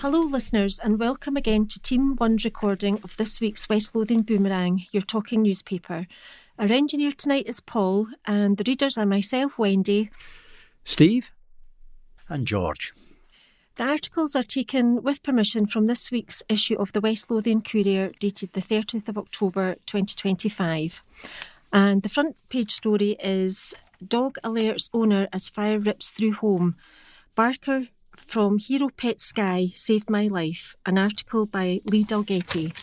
Hello listeners and welcome again to Team 1's recording of this week's West Lothian Boomerang, your talking newspaper. Our engineer tonight is Paul and the readers are myself, Wendy, Steve and George. The articles are taken with permission from this week's issue of the West Lothian Courier dated the 30th of October 2025. And the front page story is Dog alerts owner as fire rips through home. Barker from Hero Pet Sky saved my life. An article by Lee Dalgetty.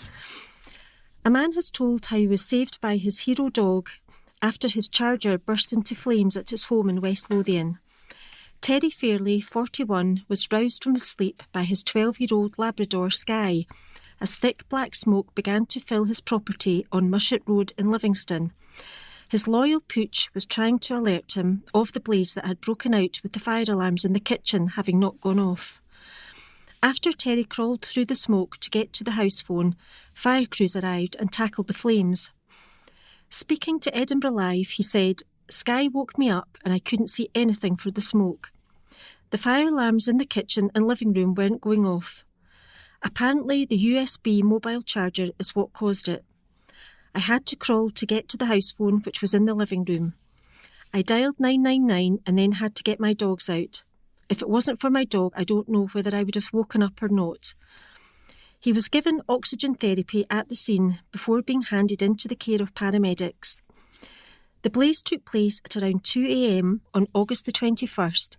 A man has told how he was saved by his hero dog after his charger burst into flames at his home in West Lothian. Terry Fairley, 41, was roused from his sleep by his 12-year-old Labrador Sky as thick black smoke began to fill his property on Mushet Road in Livingston. His loyal Pooch was trying to alert him of the blaze that had broken out with the fire alarms in the kitchen having not gone off. After Terry crawled through the smoke to get to the house phone, fire crews arrived and tackled the flames. Speaking to Edinburgh Live, he said, "Sky woke me up and I couldn't see anything for the smoke. The fire alarms in the kitchen and living room weren't going off. Apparently the USB mobile charger is what caused it. I had to crawl to get to the house phone, which was in the living room. I dialed 999 and then had to get my dogs out. If it wasn't for my dog, I don't know whether I would have woken up or not." He was given oxygen therapy at the scene before being handed into the care of paramedics. The blaze took place at around 2 a.m. on August the 21st,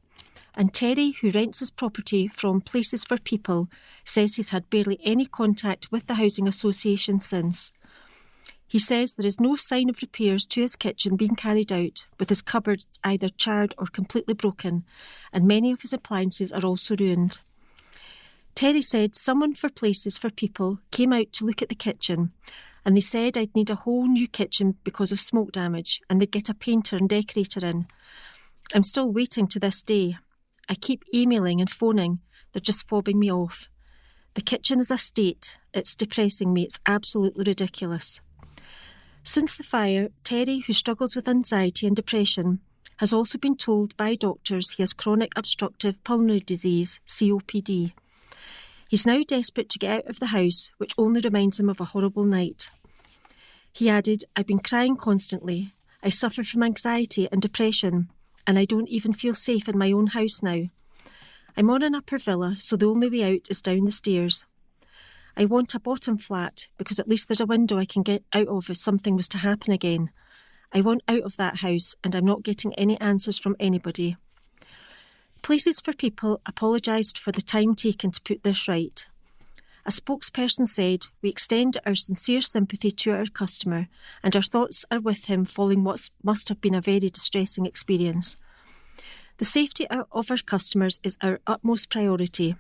and Terry, who rents his property from Places for People, says he's had barely any contact with the housing association since. He says there is no sign of repairs to his kitchen being carried out, with his cupboards either charred or completely broken, and many of his appliances are also ruined. Terry said someone for Places for People came out to look at the kitchen, and they said I'd need a whole new kitchen because of smoke damage, and they'd get a painter and decorator in. I'm still waiting to this day. I keep emailing and phoning. They're just fobbing me off. The kitchen is a state. It's depressing me. It's absolutely ridiculous. Since the fire, Terry, who struggles with anxiety and depression, has also been told by doctors he has chronic obstructive pulmonary disease, COPD. He's now desperate to get out of the house, which only reminds him of a horrible night. He added, "I've been crying constantly. I suffer from anxiety and depression, and I don't even feel safe in my own house now. I'm on an upper villa, so the only way out is down the stairs. I want a bottom flat because at least there's a window I can get out of if something was to happen again. I want out of that house and I'm not getting any answers from anybody." Places for People apologised for the time taken to put this right. A spokesperson said, "We extend our sincere sympathy to our customer and our thoughts are with him following what must have been a very distressing experience. The safety of our customers is our utmost priority.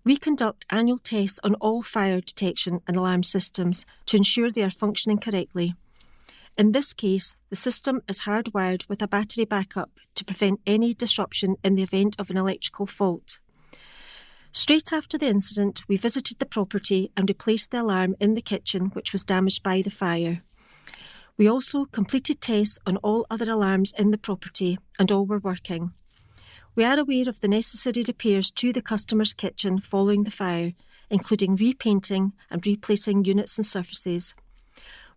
We conduct annual tests on all fire detection and alarm systems to ensure they are functioning correctly. In this case, the system is hardwired with a battery backup to prevent any disruption in the event of an electrical fault. Straight after the incident, we visited the property and replaced the alarm in the kitchen, which was damaged by the fire. We also completed tests on all other alarms in the property and all were working. We are aware of the necessary repairs to the customer's kitchen following the fire, including repainting and replacing units and surfaces.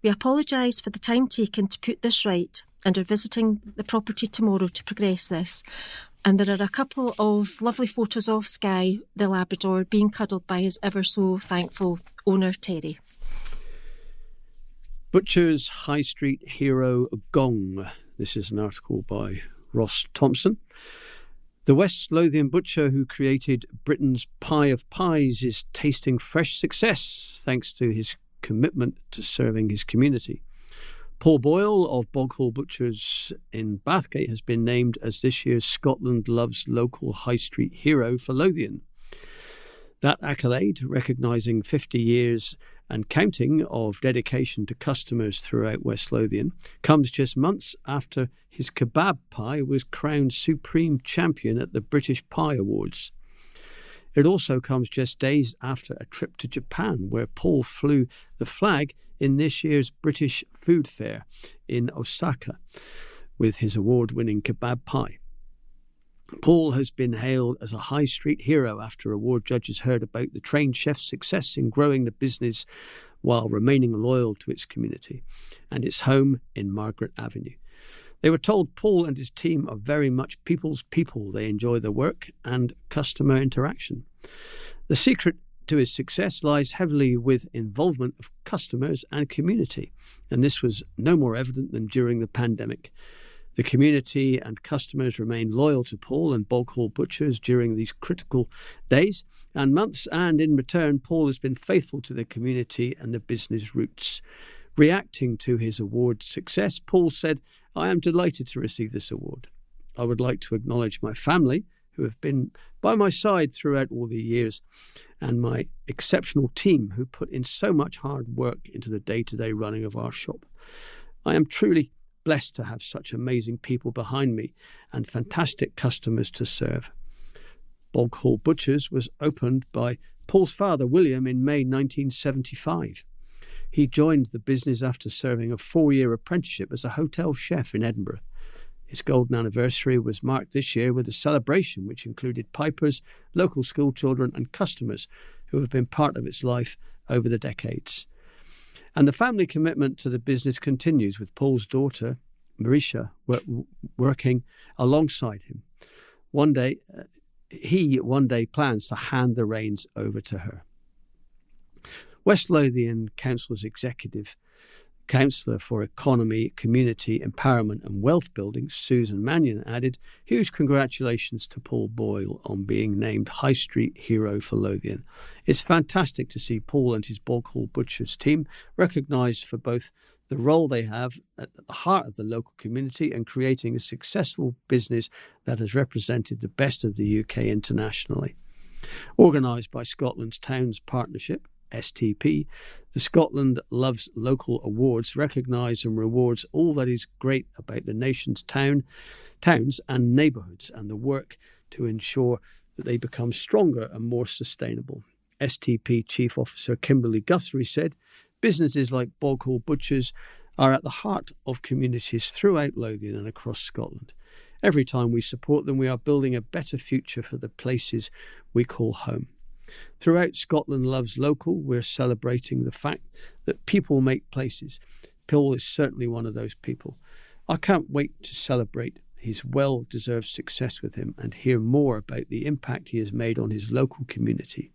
We apologise for the time taken to put this right and are visiting the property tomorrow to progress this." And there are a couple of lovely photos of Sky, the Labrador, being cuddled by his ever so thankful owner, Terry. Butcher's High Street Hero Gong. This is an article by Ross Thompson. The West Lothian butcher who created Britain's pie of pies is tasting fresh success thanks to his commitment to serving his community. Paul Boyle of Boghall Butchers in Bathgate has been named as this year's Scotland Loves Local High Street Hero for Lothian. That accolade, recognising 50 years and counting of dedication to customers throughout West Lothian, comes just months after his kebab pie was crowned Supreme Champion at the British Pie Awards. It also comes just days after a trip to Japan, where Paul flew the flag in this year's British Food Fair in Osaka with his award-winning kebab pie. Paul has been hailed as a high street hero after award judges heard about the trained chef's success in growing the business while remaining loyal to its community and its home in Margaret Avenue. They were told Paul and his team are very much people's people. They enjoy their work and customer interaction. The secret to his success lies heavily with involvement of customers and community, and this was no more evident than during the pandemic. The community and customers remained loyal to Paul and Boghall Butchers during these critical days and months, and in return, Paul has been faithful to the community and the business roots. Reacting to his award success, Paul said, "I am delighted to receive this award. I would like to acknowledge my family, who have been by my side throughout all the years, and my exceptional team who put in so much hard work into the day-to-day running of our shop. I am truly blessed to have such amazing people behind me and fantastic customers to serve." Boghall Butchers was opened by Paul's father, William, in May 1975. He joined the business after serving a 4-year apprenticeship as a hotel chef in Edinburgh. Its golden anniversary was marked this year with a celebration which included pipers, local school children and customers who have been part of its life over the decades. And the family commitment to the business continues, with Paul's daughter, Marisha, working alongside him. He one day plans to hand the reins over to her. West Lothian Council's Executive Councillor for Economy, Community Empowerment and Wealth Building, Susan Mannion, added, "Huge congratulations to Paul Boyle on being named High Street Hero for Lothian. It's fantastic to see Paul and his Boghall Butchers team recognised for both the role they have at the heart of the local community and creating a successful business that has represented the best of the UK internationally." Organised by Scotland's Towns Partnership, STP, the Scotland Loves Local Awards recognise and rewards all that is great about the nation's towns and neighbourhoods and the work to ensure that they become stronger and more sustainable. STP Chief Officer Kimberly Guthrie said, "Businesses like Boghall Butchers are at the heart of communities throughout Lothian and across Scotland. Every time we support them, we are building a better future for the places we call home. Throughout Scotland Loves Local, we're celebrating the fact that people make places. Paul is certainly one of those people. I can't wait to celebrate his well-deserved success with him and hear more about the impact he has made on his local community."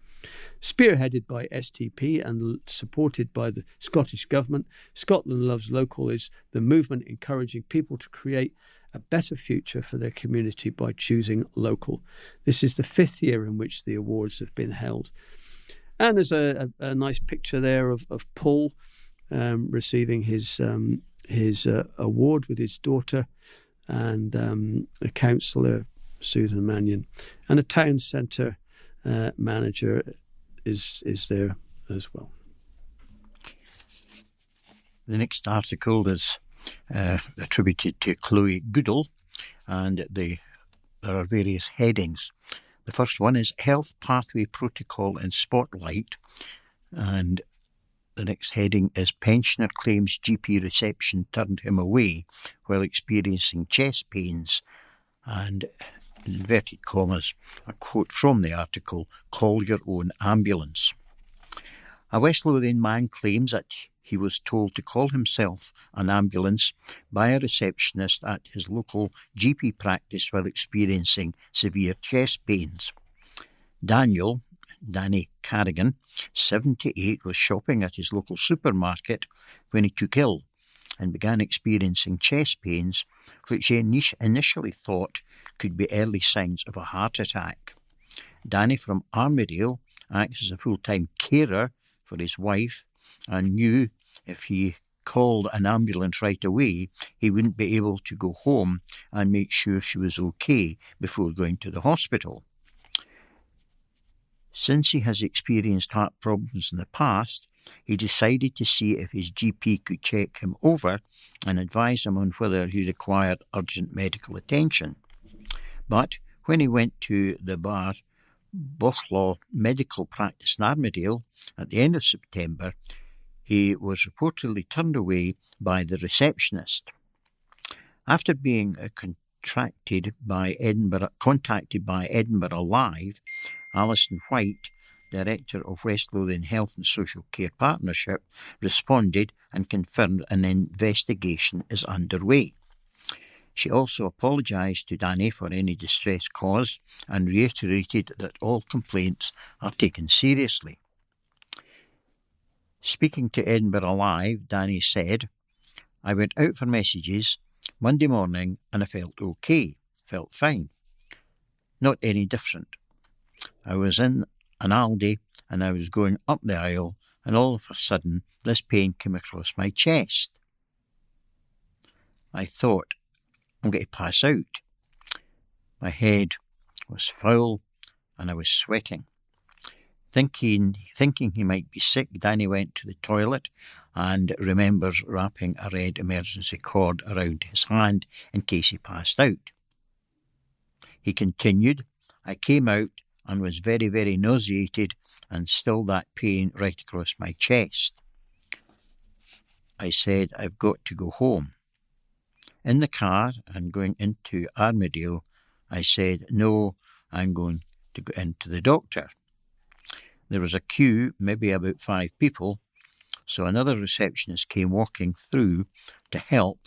Spearheaded by STP and supported by the Scottish Government, Scotland Loves Local is the movement encouraging people to create a better future for their community by choosing local. This is the 5th year in which the awards have been held. And there's a nice picture there of Paul receiving his award with his daughter and the councillor, Susan Mannion, and the town centre manager is there as well. The next article is attributed to Chloe Goodall, and there are various headings. The first one is Health Pathway Protocol in Spotlight, and the next heading is Pensioner Claims GP Reception Turned Him Away while experiencing chest pains, and in inverted commas, a quote from the article, "Call your own ambulance." A West Lothian man claims that he was told to call himself an ambulance by a receptionist at his local GP practice while experiencing severe chest pains. Danny Carrigan, 78, was shopping at his local supermarket when he took ill and began experiencing chest pains, which he initially thought could be early signs of a heart attack. Danny from Armidale acts as a full-time carer for his wife and knew if he called an ambulance right away, he wouldn't be able to go home and make sure she was okay before going to the hospital. Since he has experienced heart problems in the past, he decided to see if his GP could check him over and advise him on whether he required urgent medical attention. But when he went to the Boghall Medical Practice in Armidale at the end of September, he was reportedly turned away by the receptionist. After being contacted by Edinburgh Live, Alison White, Director of West Lothian Health and Social Care Partnership, responded and confirmed an investigation is underway. She also apologised to Danny for any distress caused and reiterated that all complaints are taken seriously. Speaking to Edinburgh Live, Danny said, "I went out for messages Monday morning and I felt okay, felt fine. Not any different. I was in an Aldi and I was going up the aisle and all of a sudden this pain came across my chest. I thought, I'm going to pass out. My head was foul and I was sweating. Thinking he might be sick, Danny went to the toilet and remembers wrapping a red emergency cord around his hand in case he passed out. He continued, I came out and was very, very nauseated and still that pain right across my chest. I said, I've got to go home. In the car and going into Armadale, I said, no, I'm going to go into the doctor. There was a queue, maybe about 5 people, so another receptionist came walking through to help,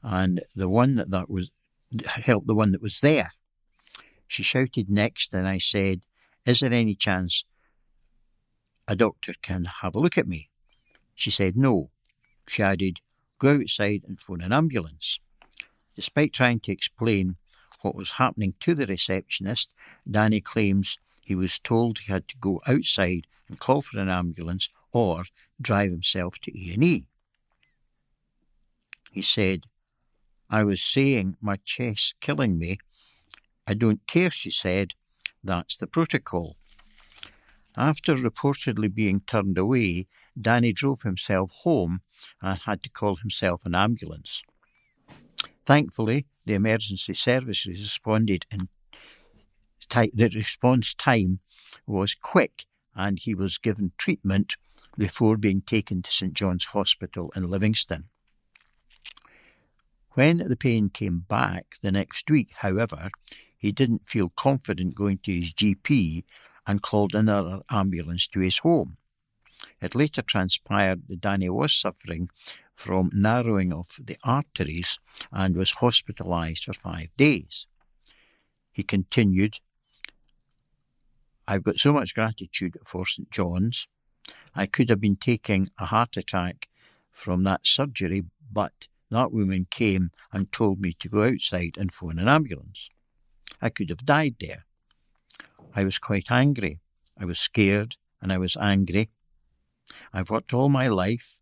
and the one that was there. She shouted next, and I said, is there any chance a doctor can have a look at me? She said no. She added, go outside and phone an ambulance. Despite trying to explain what was happening to the receptionist, Danny claims he was told he had to go outside and call for an ambulance or drive himself to A&E. He said, I was saying my chest's killing me. I don't care, she said. That's the protocol. After reportedly being turned away, Danny drove himself home and had to call himself an ambulance. Thankfully, the emergency services responded in the response time was quick and he was given treatment before being taken to St John's Hospital in Livingston. When the pain came back the next week, however, he didn't feel confident going to his GP and called another ambulance to his home. It later transpired that Danny was suffering from narrowing of the arteries and was hospitalised for 5 days. He continued, I've got so much gratitude for St John's. I could have been taking a heart attack from that surgery, but that woman came and told me to go outside and phone an ambulance. I could have died there. I was quite angry. I was scared and I was angry. I've worked all my life.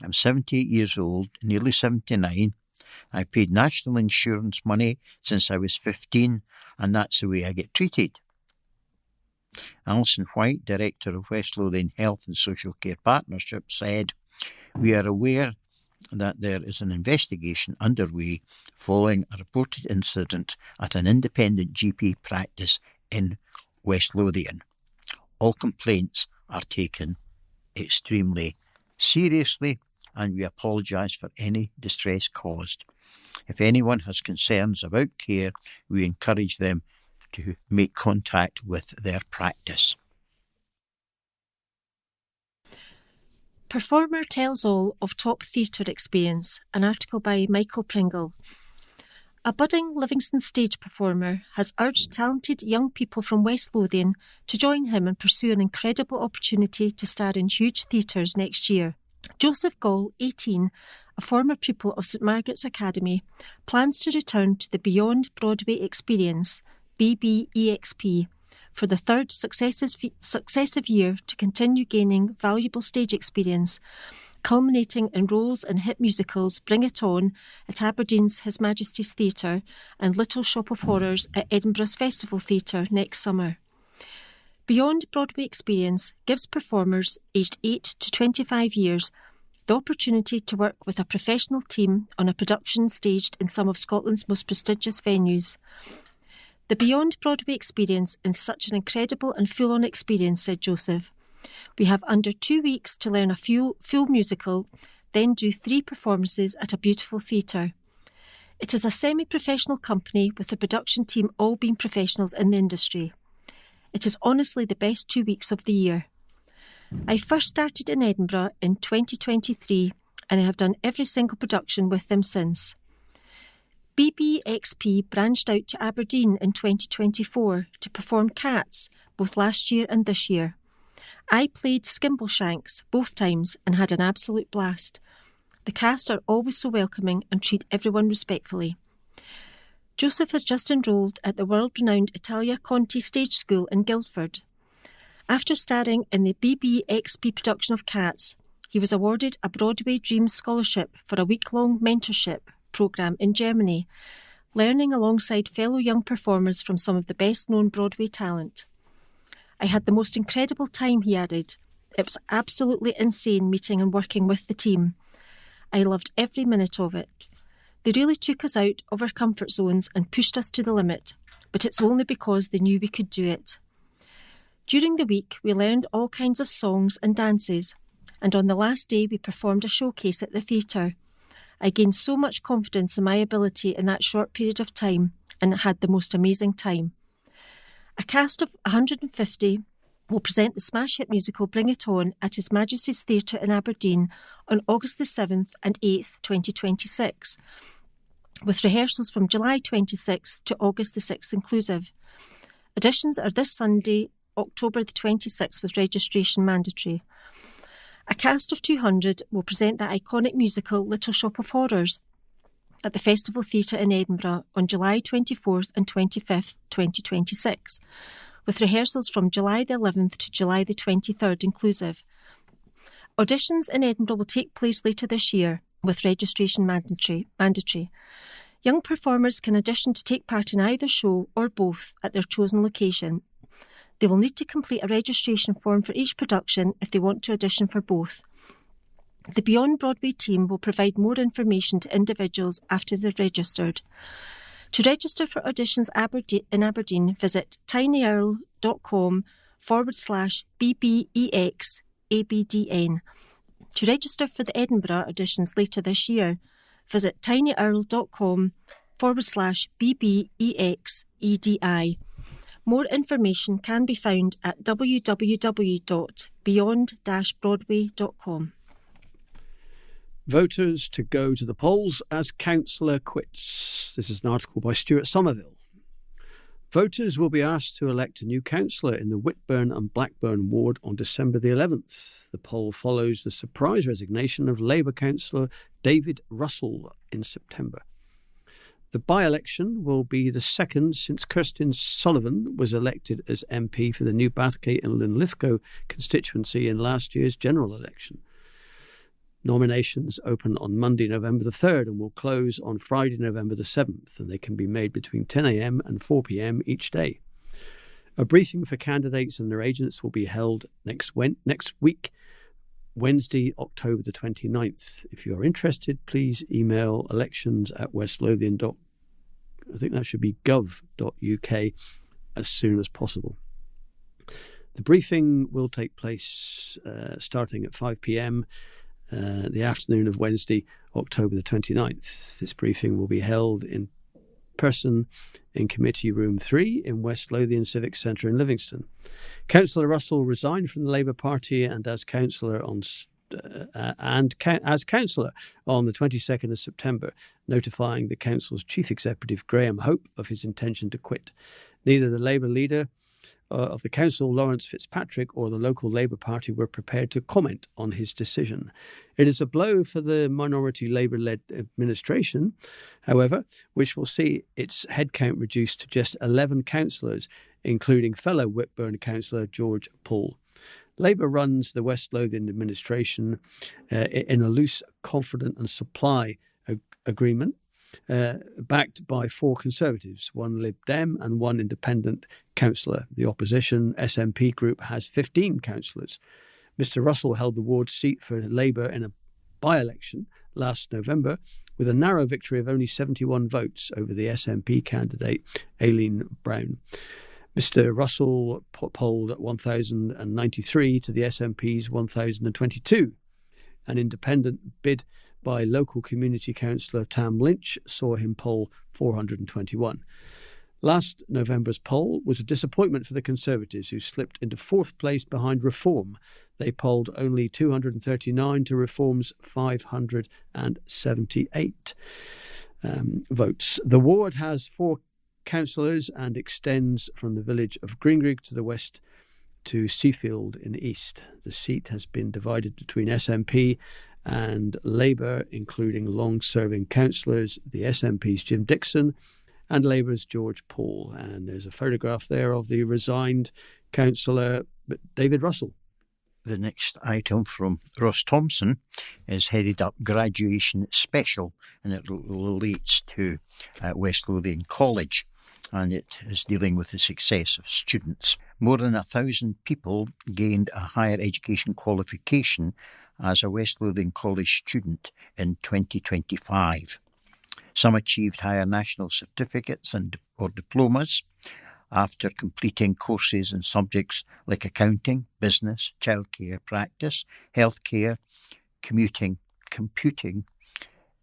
I'm 78 years old, nearly 79. I paid national insurance money since I was 15, and that's the way I get treated. Alison White, Director of West Lothian Health and Social Care Partnership, said, we are aware that there is an investigation underway following a reported incident at an independent GP practice in West Lothian. All complaints are taken extremely seriously and we apologise for any distress caused. If anyone has concerns about care, we encourage them to make contact with their practice. Performer tells all of top theatre experience, an article by Michael Pringle. A budding Livingston stage performer has urged talented young people from West Lothian to join him and pursue an incredible opportunity to star in huge theatres next year. Joseph Gall, 18, a former pupil of St Margaret's Academy, plans to return to the Beyond Broadway Experience, BBEXP, for the third successive year to continue gaining valuable stage experience, culminating in roles in hit musicals Bring It On at Aberdeen's His Majesty's Theatre and Little Shop of Horrors at Edinburgh's Festival Theatre next summer. Beyond Broadway Experience gives performers aged 8 to 25 years the opportunity to work with a professional team on a production staged in some of Scotland's most prestigious venues. The Beyond Broadway Experience is such an incredible and full-on experience, said Joseph. We have under 2 weeks to learn a full musical, then do 3 performances at a beautiful theatre. It is a semi-professional company with the production team all being professionals in the industry. It is honestly the best 2 weeks of the year. I first started in Edinburgh in 2023 and I have done every single production with them since. BBXP branched out to Aberdeen in 2024 to perform Cats both last year and this year. I played Skimbleshanks both times and had an absolute blast. The cast are always so welcoming and treat everyone respectfully. Joseph has just enrolled at the world-renowned Italia Conti Stage School in Guildford. After starring in the BBXP production of Cats, he was awarded a Broadway Dreams Scholarship for a week-long mentorship programme in Germany, learning alongside fellow young performers from some of the best-known Broadway talent. I had the most incredible time, he added. It was absolutely insane meeting and working with the team. I loved every minute of it. They really took us out of our comfort zones and pushed us to the limit, but it's only because they knew we could do it. During the week, we learned all kinds of songs and dances, and on the last day we performed a showcase at the theatre. I gained so much confidence in my ability in that short period of time and had the most amazing time. A cast of 150 will present the smash hit musical Bring It On at His Majesty's Theatre in Aberdeen on August the 7th and 8th, 2026, with rehearsals from July 26th to August the 6th inclusive. Auditions are this Sunday, October the 26th, with registration mandatory. A cast of 200 will present the iconic musical Little Shop of Horrors at the Festival Theatre in Edinburgh on July 24th and 25th, 2026, with rehearsals from July the 11th to July the 23rd inclusive. Auditions in Edinburgh will take place later this year, with registration mandatory. Young performers can audition to take part in either show or both at their chosen location. They will need to complete a registration form for each production if they want to audition for both. The Beyond Broadway team will provide more information to individuals after they're registered. To register for auditions in Aberdeen, visit tinyurl.com/BBEXABDN. To register for the Edinburgh auditions later this year, visit tinyurl.com/BBEXEDI. More information can be found at www.beyond-broadway.com. Voters to go to the polls as councillor quits. This is an article by Stuart Somerville. Voters will be asked to elect a new councillor in the Whitburn and Blackburn ward on December the 11th. The poll follows the surprise resignation of Labour councillor David Russell in September. The by-election will be the second since Kirstin Sullivan was elected as MP for the new Bathgate and Linlithgow constituency in last year's general election. Nominations open on Monday, November the 3rd and will close on Friday, November the 7th, and they can be made between 10 a.m. and 4 p.m. each day. A briefing for candidates and their agents will be held next week, Wednesday, October the 29th. If you are interested, please email elections@westlothian.gov.uk as soon as possible. The briefing will take place starting at 5 p.m. The afternoon of Wednesday, October the 29th. This briefing will be held in person in Committee Room 3 in West Lothian Civic Centre in Livingston. Councillor Russell resigned from the Labour Party and as councillor on the 22nd of September, notifying the council's chief executive Graham Hope of his intention to quit. Neither the Labour leader of the council, Lawrence Fitzpatrick, or the local Labour Party were prepared to comment on his decision. It is a blow for the minority Labour-led administration, however, which will see its headcount reduced to just 11 councillors, including fellow Whitburn councillor George Paul. Labour runs the West Lothian administration in a loose confidence and supply agreement, backed by 4 Conservatives, 1 Lib Dem and 1 independent councillor. The opposition SNP group has 15 councillors. Mr Russell held the ward seat for Labour in a by-election last November with a narrow victory of only 71 votes over the SNP candidate Aileen Brown. Mr Russell polled at 1,093 to the SNP's 1,022. An independent bid by local community councillor Tam Lynch saw him poll 421. Last November's poll was a disappointment for the Conservatives, who slipped into fourth place behind Reform. They polled only 239 to Reform's 578 votes. The ward has 4 councillors and extends from the village of Greengrigg to the west to Seafield in the east. The seat has been divided between SNP and Labour, including long-serving councillors, the SNP's Jim Dixon and Labour's George Paul. And there's a photograph there of the resigned councillor David Russell. The next item from Ross Thompson is headed up Graduation Special, and it relates to West Lothian College, and it is dealing with the success of students. More than 1,000 people gained a higher education qualification as a West Lothian College student in 2025. Some achieved higher national certificates or diplomas after completing courses in subjects like accounting, business, childcare practice, healthcare, computing,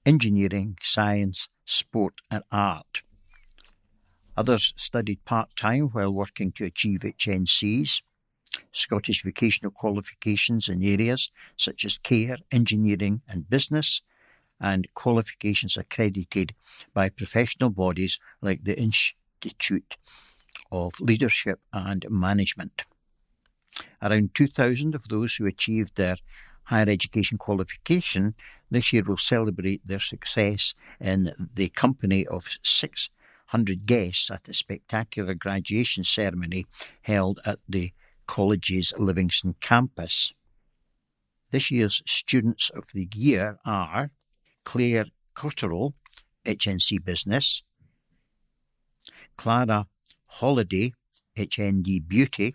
engineering, science, sport and art. Others studied part-time while working to achieve HNCs, Scottish vocational qualifications in areas such as care, engineering and business, and qualifications accredited by professional bodies like the Institute of Leadership and Management. Around 2,000 of those who achieved their higher education qualification this year will celebrate their success in the company of 600 guests at a spectacular graduation ceremony held at the college's Livingston campus. This year's Students of the Year are Claire Cotterill, HNC Business, Clara Holiday, HND Beauty,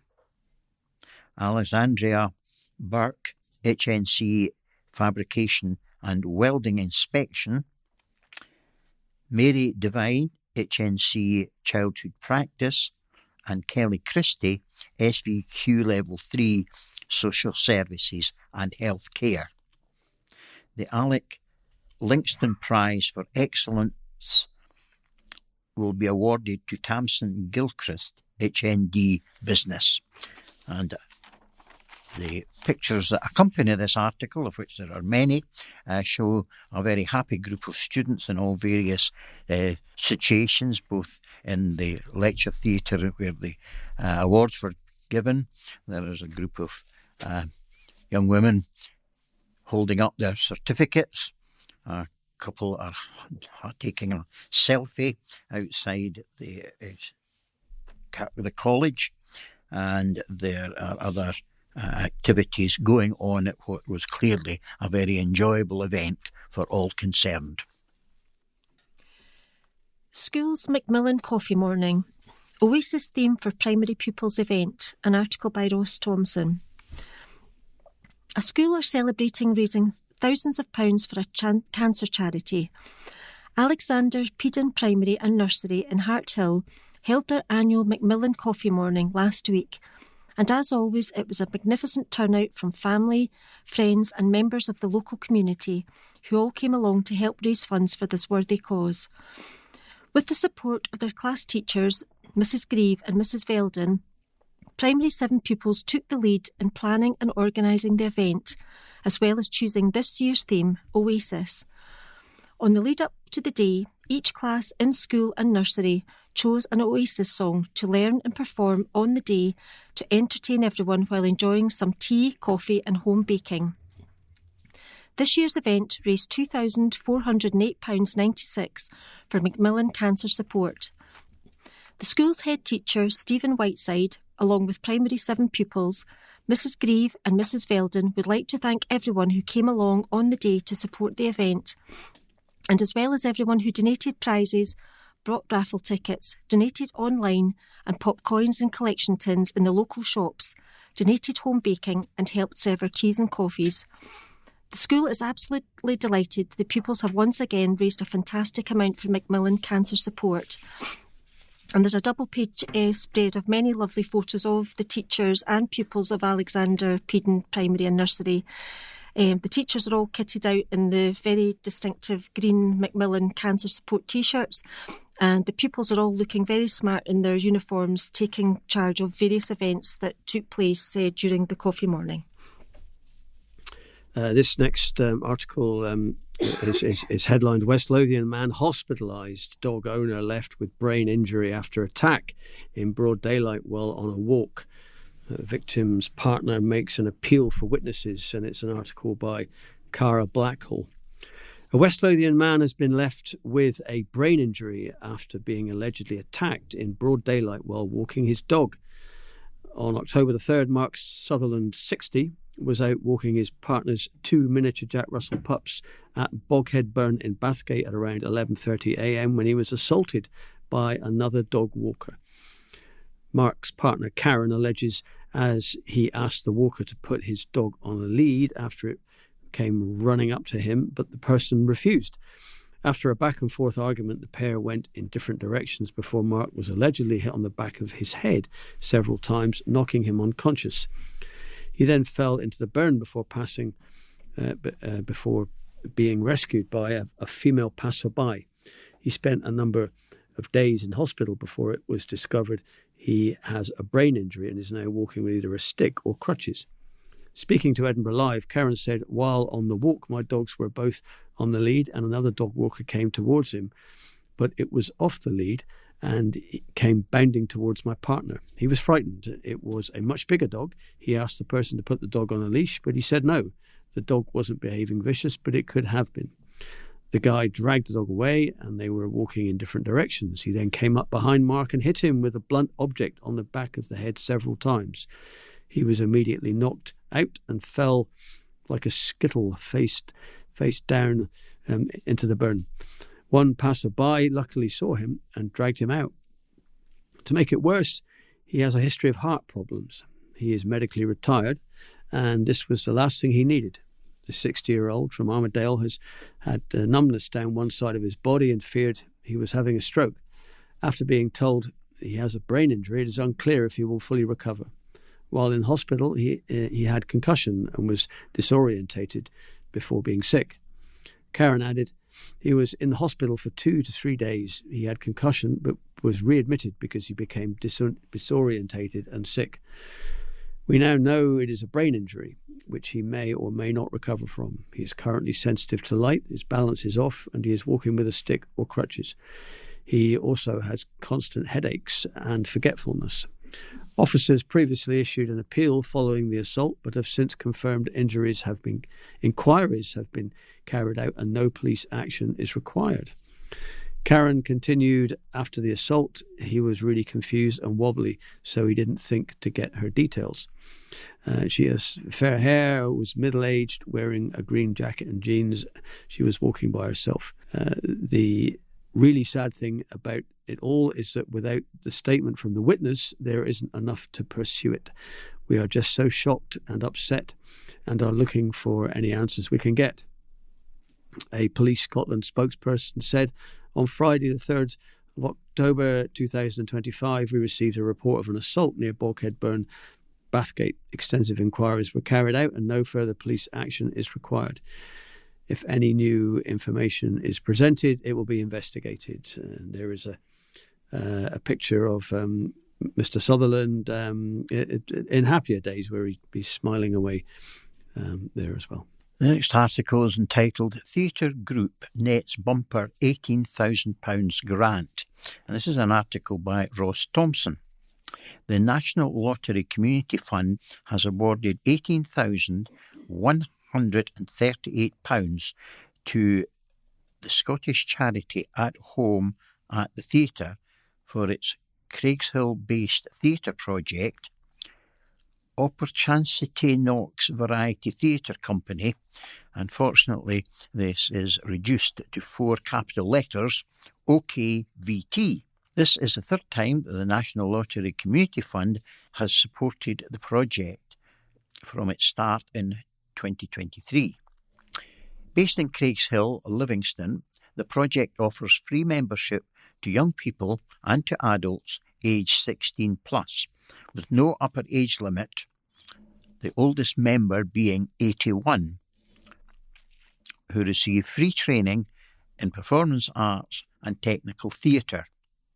Alexandria Burke, HNC Fabrication and Welding Inspection, Mary Devine, HNC Childhood Practice, and Kelly Christie, SVQ Level 3 Social Services and Health Care. The Alec Lingston Prize for Excellence will be awarded to Tamsin Gilchrist, HND Business. And the pictures that accompany this article, of which there are many, show a very happy group of students in all various situations, both in the lecture theatre where the awards were given. There is a group of young women holding up their certificates. A couple are taking a selfie outside the college, and there are other activities going on at what was clearly a very enjoyable event for all concerned. School's Macmillan Coffee Morning. Oasis theme for primary pupils event. An article by Ross Thompson. A school are celebrating raising thousands of pounds for a cancer charity. Alexander Peden Primary and Nursery in Harthill held their annual Macmillan Coffee Morning last week, and as always it was a magnificent turnout from family, friends and members of the local community who all came along to help raise funds for this worthy cause. With the support of their class teachers, Mrs Grieve and Mrs Veldon, Primary 7 pupils took the lead in planning and organising the event, as well as choosing this year's theme, Oasis. On the lead up to the day, each class in school and nursery chose an Oasis song to learn and perform on the day to entertain everyone while enjoying some tea, coffee and home baking. This year's event raised £2,408.96 for Macmillan Cancer Support. The school's head teacher, Stephen Whiteside, along with Primary 7 pupils, Mrs Grieve and Mrs Veldon, would like to thank everyone who came along on the day to support the event, and as well as everyone who donated prizes, brought raffle tickets, donated online and popped coins in collection tins in the local shops, donated home baking and helped serve our teas and coffees. The school is absolutely delighted the pupils have once again raised a fantastic amount for Macmillan Cancer Support. And there's a double-page spread of many lovely photos of the teachers and pupils of Alexander Peden Primary and Nursery The teachers are all kitted out in the very distinctive green Macmillan Cancer Support T-shirts, and the pupils are all looking very smart in their uniforms, taking charge of various events that took place during the coffee morning. This next article is headlined, West Lothian man hospitalised, dog owner left with brain injury after attack in broad daylight while on a walk. Victim's partner makes an appeal for witnesses, and it's an article by Cara Blackhall. A West Lothian man has been left with a brain injury after being allegedly attacked in broad daylight while walking his dog. On October the 3rd, Mark Sutherland, 60, was out walking his partner's 2 miniature Jack Russell pups at Boghead Burn in Bathgate at around 11:30 a.m. when he was assaulted by another dog walker. Mark's partner Karen alleges as he asked the walker to put his dog on a lead after it came running up to him, but the person refused. After a back and forth argument, the pair went in different directions before Mark was allegedly hit on the back of his head several times, knocking him unconscious. He then fell into the burn before being rescued by a female passerby. He spent a number of days in hospital before it was discovered he has a brain injury and is now walking with either a stick or crutches. Speaking to Edinburgh Live, Karen said, while on the walk, my dogs were both on the lead and another dog walker came towards him, but it was off the lead and came bounding towards my partner. He was frightened. It was a much bigger dog. He asked the person to put the dog on a leash, but he said no. The dog wasn't behaving vicious, but it could have been. The guy dragged the dog away and they were walking in different directions. He then came up behind Mark and hit him with a blunt object on the back of the head several times. He was immediately knocked out and fell like a skittle face down into the burn. One passerby luckily saw him and dragged him out. To make it worse, he has a history of heart problems. He is medically retired, and this was the last thing he needed. The 60-year-old from Armadale has had numbness down one side of his body and feared he was having a stroke. After being told he has a brain injury, it is unclear if he will fully recover. While in hospital, he had concussion and was disorientated before being sick. Karen added, he was in the hospital for 2 to 3 days. He had concussion but was readmitted because he became disorientated and sick. We now know it is a brain injury, which he may or may not recover from. He is currently sensitive to light, his balance is off, and he is walking with a stick or crutches. He also has constant headaches and forgetfulness. Officers previously issued an appeal following the assault, but have since confirmed inquiries have been carried out and no police action is required. Karen continued, after the assault, he was really confused and wobbly, so he didn't think to get her details. She has fair hair, was middle-aged, wearing a green jacket and jeans. She was walking by herself. The really sad thing about it all is that without the statement from the witness, there isn't enough to pursue it. We are just so shocked and upset and are looking for any answers we can get. A Police Scotland spokesperson said, on Friday the 3rd of October 2025, we received a report of an assault near Boghead Burn, Bathgate. Extensive inquiries were carried out and no further police action is required. If any new information is presented, it will be investigated. And there is a picture of Mr. Sutherland in happier days where he'd be smiling away there as well. The next article is entitled Theatre Group Nets Bumper £18,000 Grant. And this is an article by Ross Thompson. The National Lottery Community Fund has awarded £18,138 to the Scottish charity At Home at the Theatre for its Craigshill-based theatre project. Opportunity Knox Variety Theatre Company. Unfortunately, this is reduced to 4 capital letters, OKVT. This is the third time that the National Lottery Community Fund has supported the project from its start in 2023. Based in Craigshill, Livingston, the project offers free membership to young people and to adults aged 16 plus, with no upper age limit, the oldest member being 81. who receive free training in performance arts and technical theatre.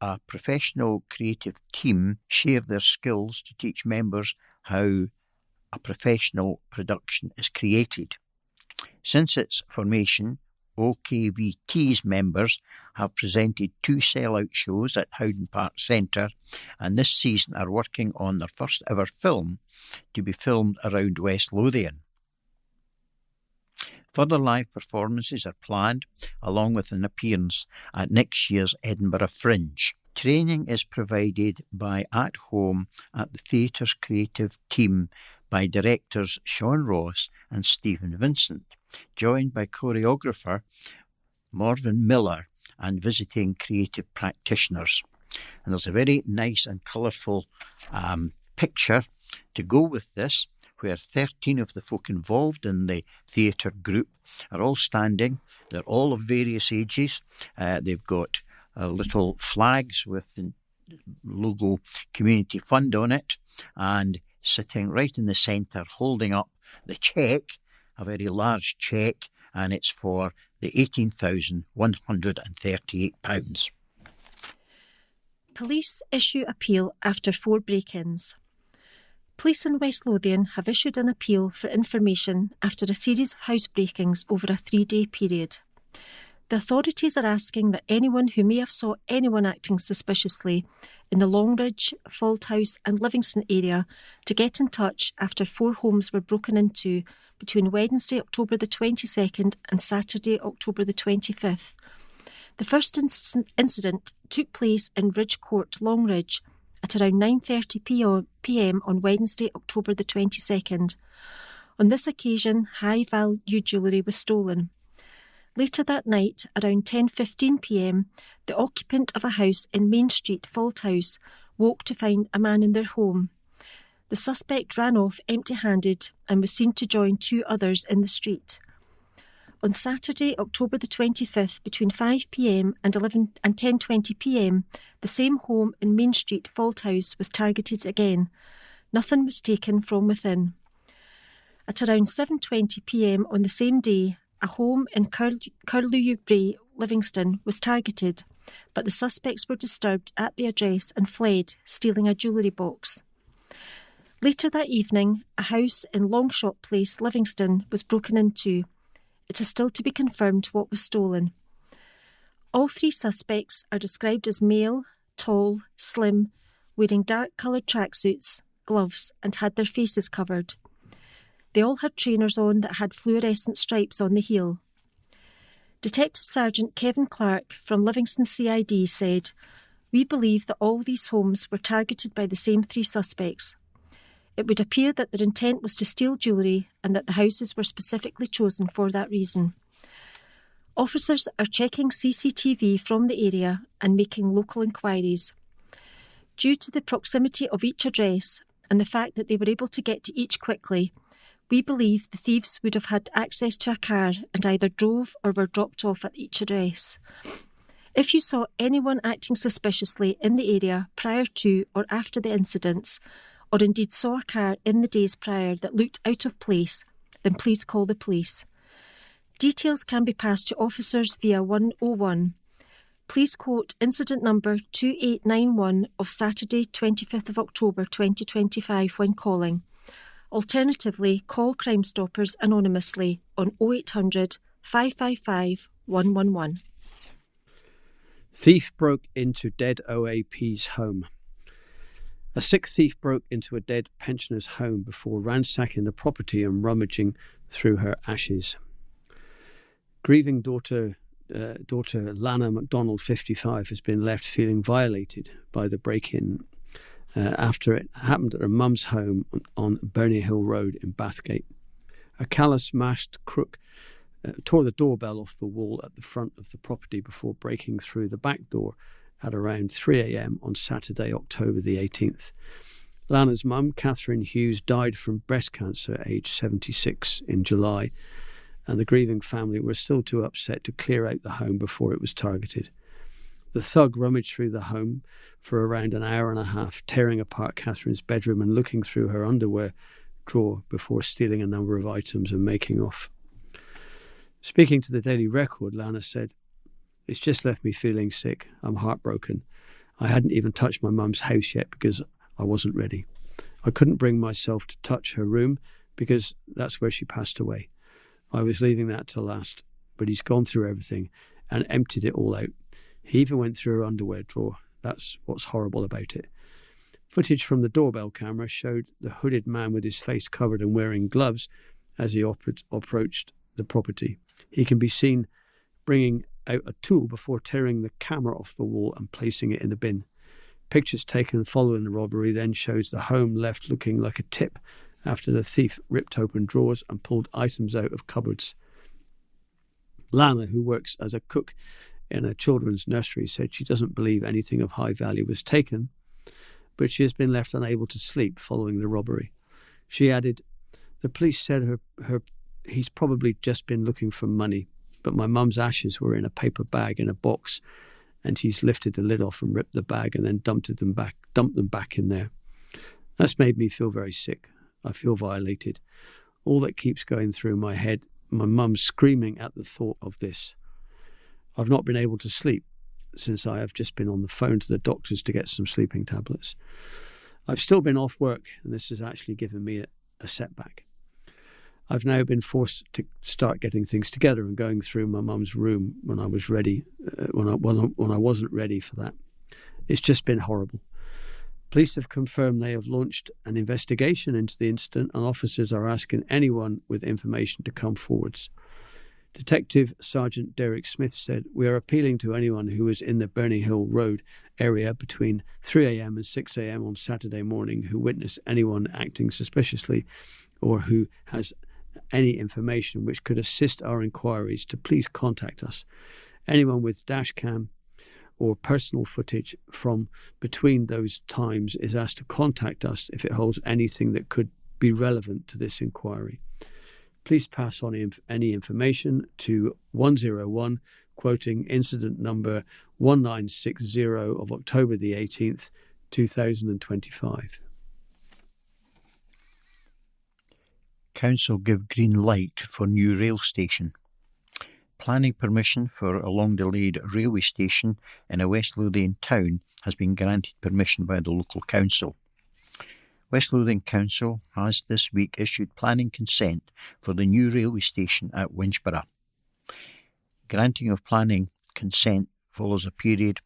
A professional creative team share their skills to teach members how a professional production is created. Since its formation, OKVT's members have presented 2 sellout shows at Howden Park Centre, and this season are working on their first ever film to be filmed around West Lothian. Further live performances are planned, along with an appearance at next year's Edinburgh Fringe. Training is provided by At Home at the theatre's creative team by directors Sean Ross and Stephen Vincent, joined by choreographer Morven Miller and visiting creative practitioners. And there's a very nice and colourful picture to go with this, where 13 of the folk involved in the theatre group are all standing. They're all of various ages. They've got little flags with the logo Community Fund on it, and sitting right in the centre holding up the cheque, a very large cheque, and it's for the £18,138. Police issue appeal after 4 break-ins. Police in West Lothian have issued an appeal for information after a series of housebreakings over a 3-day period. The authorities are asking that anyone who may have saw anyone acting suspiciously in the Longridge, Falthouse and Livingston area to get in touch after 4 homes were broken into between Wednesday, October the 22nd and Saturday, October the 25th. The first incident took place in Ridge Court, Longridge, at around 9:30 p.m. on Wednesday, October the 22nd. On this occasion, high-value jewellery was stolen. Later that night, around 10:15 p.m, the occupant of a house in Main Street, Falthouse, woke to find a man in their home. The suspect ran off empty-handed and was seen to join 2 others in the street. On Saturday, October the 25th, between 5 p.m. and 10:20 p.m, the same home in Main Street, Falthouse, was targeted again. Nothing was taken from within. At around 7:20 p.m. on the same day, a home in Curlew Bray, Livingston, was targeted, but the suspects were disturbed at the address and fled, stealing a jewellery box. Later that evening, a house in Longshot Place, Livingston, was broken into. It is still to be confirmed what was stolen. All 3 suspects are described as male, tall, slim, wearing dark-coloured tracksuits, gloves, and had their faces covered. They all had trainers on that had fluorescent stripes on the heel. Detective Sergeant Kevin Clark from Livingston CID said, "We believe that all these homes were targeted by the same 3 suspects. It would appear that their intent was to steal jewellery and that the houses were specifically chosen for that reason." Officers are checking CCTV from the area and making local inquiries. Due to the proximity of each address and the fact that they were able to get to each quickly, we believe the thieves would have had access to a car and either drove or were dropped off at each address. If you saw anyone acting suspiciously in the area prior to or after the incidents, or indeed saw a car in the days prior that looked out of place, then please call the police. Details can be passed to officers via 101. Please quote incident number 2891 of Saturday 25th of October 2025 when calling. Alternatively, call Crime Stoppers anonymously on 0800 555 111. Thief broke into dead OAP's home. A 6th thief broke into a dead pensioner's home before ransacking the property and rummaging through her ashes. Grieving daughter Lana MacDonald, 55, has been left feeling violated by the break-in after it happened at her mum's home on Burney Hill Road in Bathgate. A callous-masked crook tore the doorbell off the wall at the front of the property before breaking through the back door at around 3 a.m. on Saturday, October the 18th. Lana's mum, Catherine Hughes, died from breast cancer aged 76 in July, and the grieving family were still too upset to clear out the home before it was targeted. The thug rummaged through the home for around an hour and a half, tearing apart Catherine's bedroom and looking through her underwear drawer before stealing a number of items and making off. Speaking to the Daily Record, Lana said, "It's just left me feeling sick. I'm heartbroken. I hadn't even touched my mum's house yet because I wasn't ready. I couldn't bring myself to touch her room because that's where she passed away. I was leaving that till last, but he's gone through everything and emptied it all out. He even went through her underwear drawer. That's what's horrible about it." Footage from the doorbell camera showed the hooded man with his face covered and wearing gloves as he approached the property. He can be seen bringing out a tool before tearing the camera off the wall and placing it in the bin. Pictures taken following the robbery then shows the home left looking like a tip after the thief ripped open drawers and pulled items out of cupboards. Lana, who works as a cook in a children's nursery, said she doesn't believe anything of high value was taken, but she has been left unable to sleep following the robbery. She added, "The police said he's probably just been looking for money, but my mum's ashes were in a paper bag in a box, and he's lifted the lid off and ripped the bag and then dumped them back in there. That's made me feel very sick. I feel violated. All that keeps going through my head, my mum screaming at the thought of this. I've not been able to sleep since I have just been on the phone to the doctors to get some sleeping tablets. I've still been off work, and this has actually given me a setback. I've now been forced to start getting things together and going through my mum's room when I was ready, when I wasn't ready for that. It's just been horrible. Police have confirmed they have launched an investigation into the incident, and officers are asking anyone with information to come forwards. Detective Sergeant Derek Smith said, "We are appealing to anyone who was in the Burney Hill Road area between 3 a.m. and 6 a.m. on Saturday morning who witnessed anyone acting suspiciously or who has any information which could assist our inquiries to please contact us. Anyone with dash cam or personal footage from between those times is asked to contact us if it holds anything that could be relevant to this inquiry. Please pass on any information to 101, quoting incident number 1960 of October the 18th, 2025. Council give green light for new rail station. Planning permission for a long-delayed railway station in a West Lothian town has been granted permission by the local council. West Lothian Council has this week issued planning consent for the new railway station at Winchborough. Granting of planning consent follows a period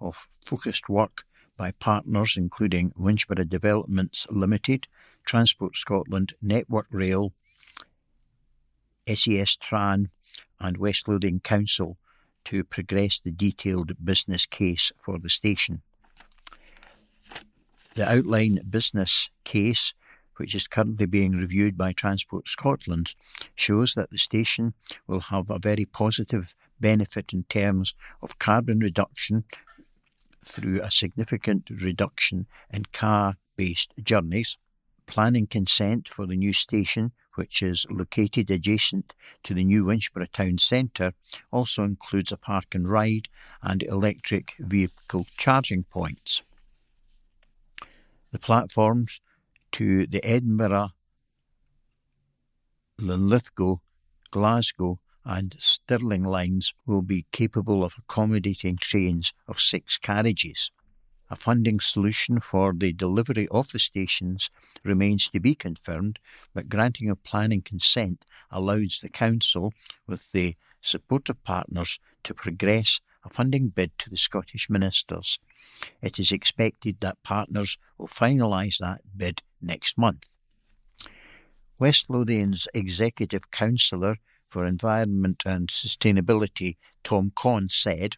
of focused work by partners including Winchborough Developments Limited, Transport Scotland, Network Rail, SES Tran and West Lothian Council to progress the detailed business case for the station. The outline business case, which is currently being reviewed by Transport Scotland, shows that the station will have a very positive benefit in terms of carbon reduction through a significant reduction in car-based journeys. Planning consent for the new station, which is located adjacent to the new Winchborough Town Centre, also includes a park and ride and electric vehicle charging points. The platforms to the Edinburgh, Linlithgow, Glasgow and Stirling lines will be capable of accommodating trains of 6 carriages. A funding solution for the delivery of the stations remains to be confirmed, but granting of planning consent allows the Council, with the support of partners, to progress a funding bid to the Scottish Ministers. It is expected that partners will finalise that bid next month. West Lothian's Executive Councillor for Environment and Sustainability, Tom Conn, said,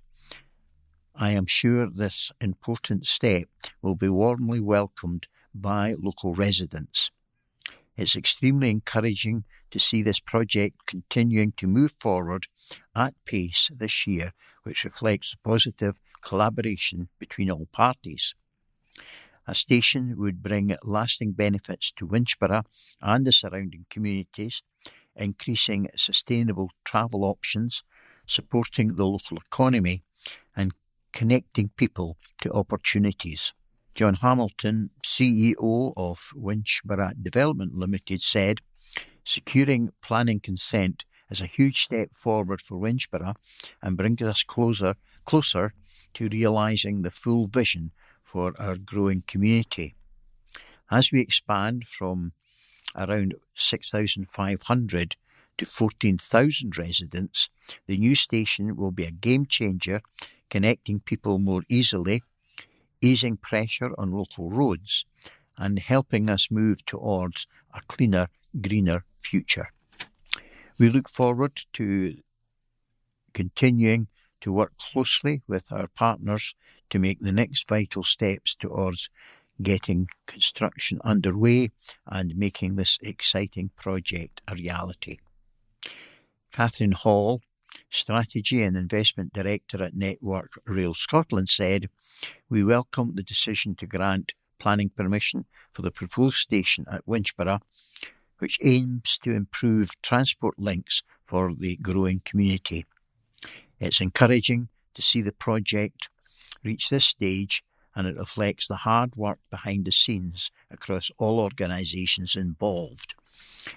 "I am sure this important step will be warmly welcomed by local residents. It's extremely encouraging to see this project continuing to move forward at pace this year, which reflects positive collaboration between all parties. A station would bring lasting benefits to Winchborough and the surrounding communities, increasing sustainable travel options, supporting the local economy and connecting people to opportunities." John Hamilton, CEO of Winchborough Development Limited, said, "Securing planning consent is a huge step forward for Winchborough and brings us closer to realising the full vision for our growing community. As we expand from around 6,500 to 14,000 residents, the new station will be a game changer, connecting people more easily, easing pressure on local roads, and helping us move towards a cleaner, greener future. We look forward to continuing to work closely with our partners to make the next vital steps towards getting construction underway and making this exciting project a reality. Catherine Hall, Strategy and Investment Director at Network Rail Scotland, said, "We welcome the decision to grant planning permission for the proposed station at Winchborough, which aims to improve transport links for the growing community. It's encouraging to see the project reach this stage, and it reflects the hard work behind the scenes across all organisations involved.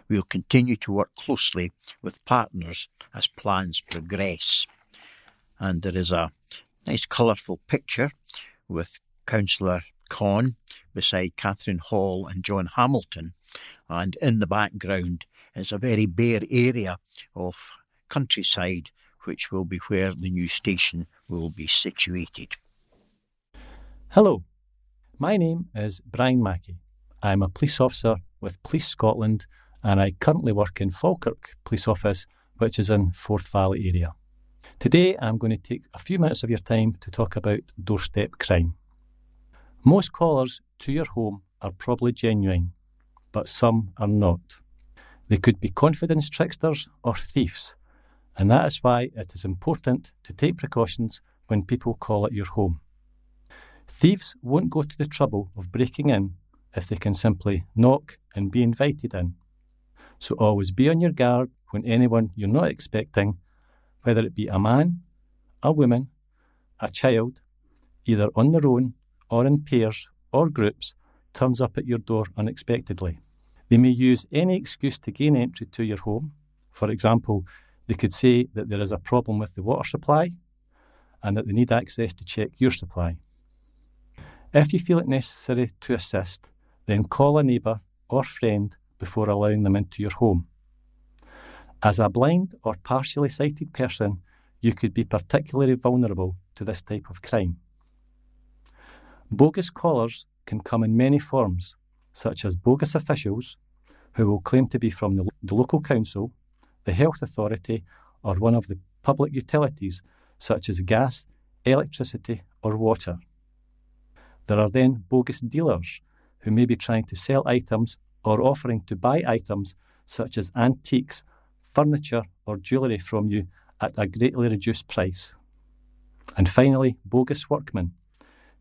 We will continue to work closely with partners as plans progress." And there is a nice colourful picture with Councillor Conn beside Catherine Hall and John Hamilton, and in the background is a very bare area of countryside, which will be where the new station will be situated. Hello, my name is Brian Mackey. I'm a police officer with Police Scotland, and I currently work in Falkirk Police Office, which is in Forth Valley area. Today I'm going to take a few minutes of your time to talk about doorstep crime. Most callers to your home are probably genuine, but some are not. They could be confidence tricksters or thieves, and that is why it is important to take precautions when people call at your home. Thieves won't go to the trouble of breaking in if they can simply knock and be invited in. So always be on your guard when anyone you're not expecting, whether it be a man, a woman, a child, either on their own or in pairs or groups, turns up at your door unexpectedly. They may use any excuse to gain entry to your home. For example, they could say that there is a problem with the water supply and that they need access to check your supply. If you feel it necessary to assist, then call a neighbour or friend before allowing them into your home. As a blind or partially sighted person, you could be particularly vulnerable to this type of crime. Bogus callers can come in many forms, such as bogus officials who will claim to be from the local council, the health authority, or one of the public utilities, such as gas, electricity, or water. There are then bogus dealers who may be trying to sell items or offering to buy items such as antiques, furniture, or jewellery from you at a greatly reduced price. And finally, bogus workmen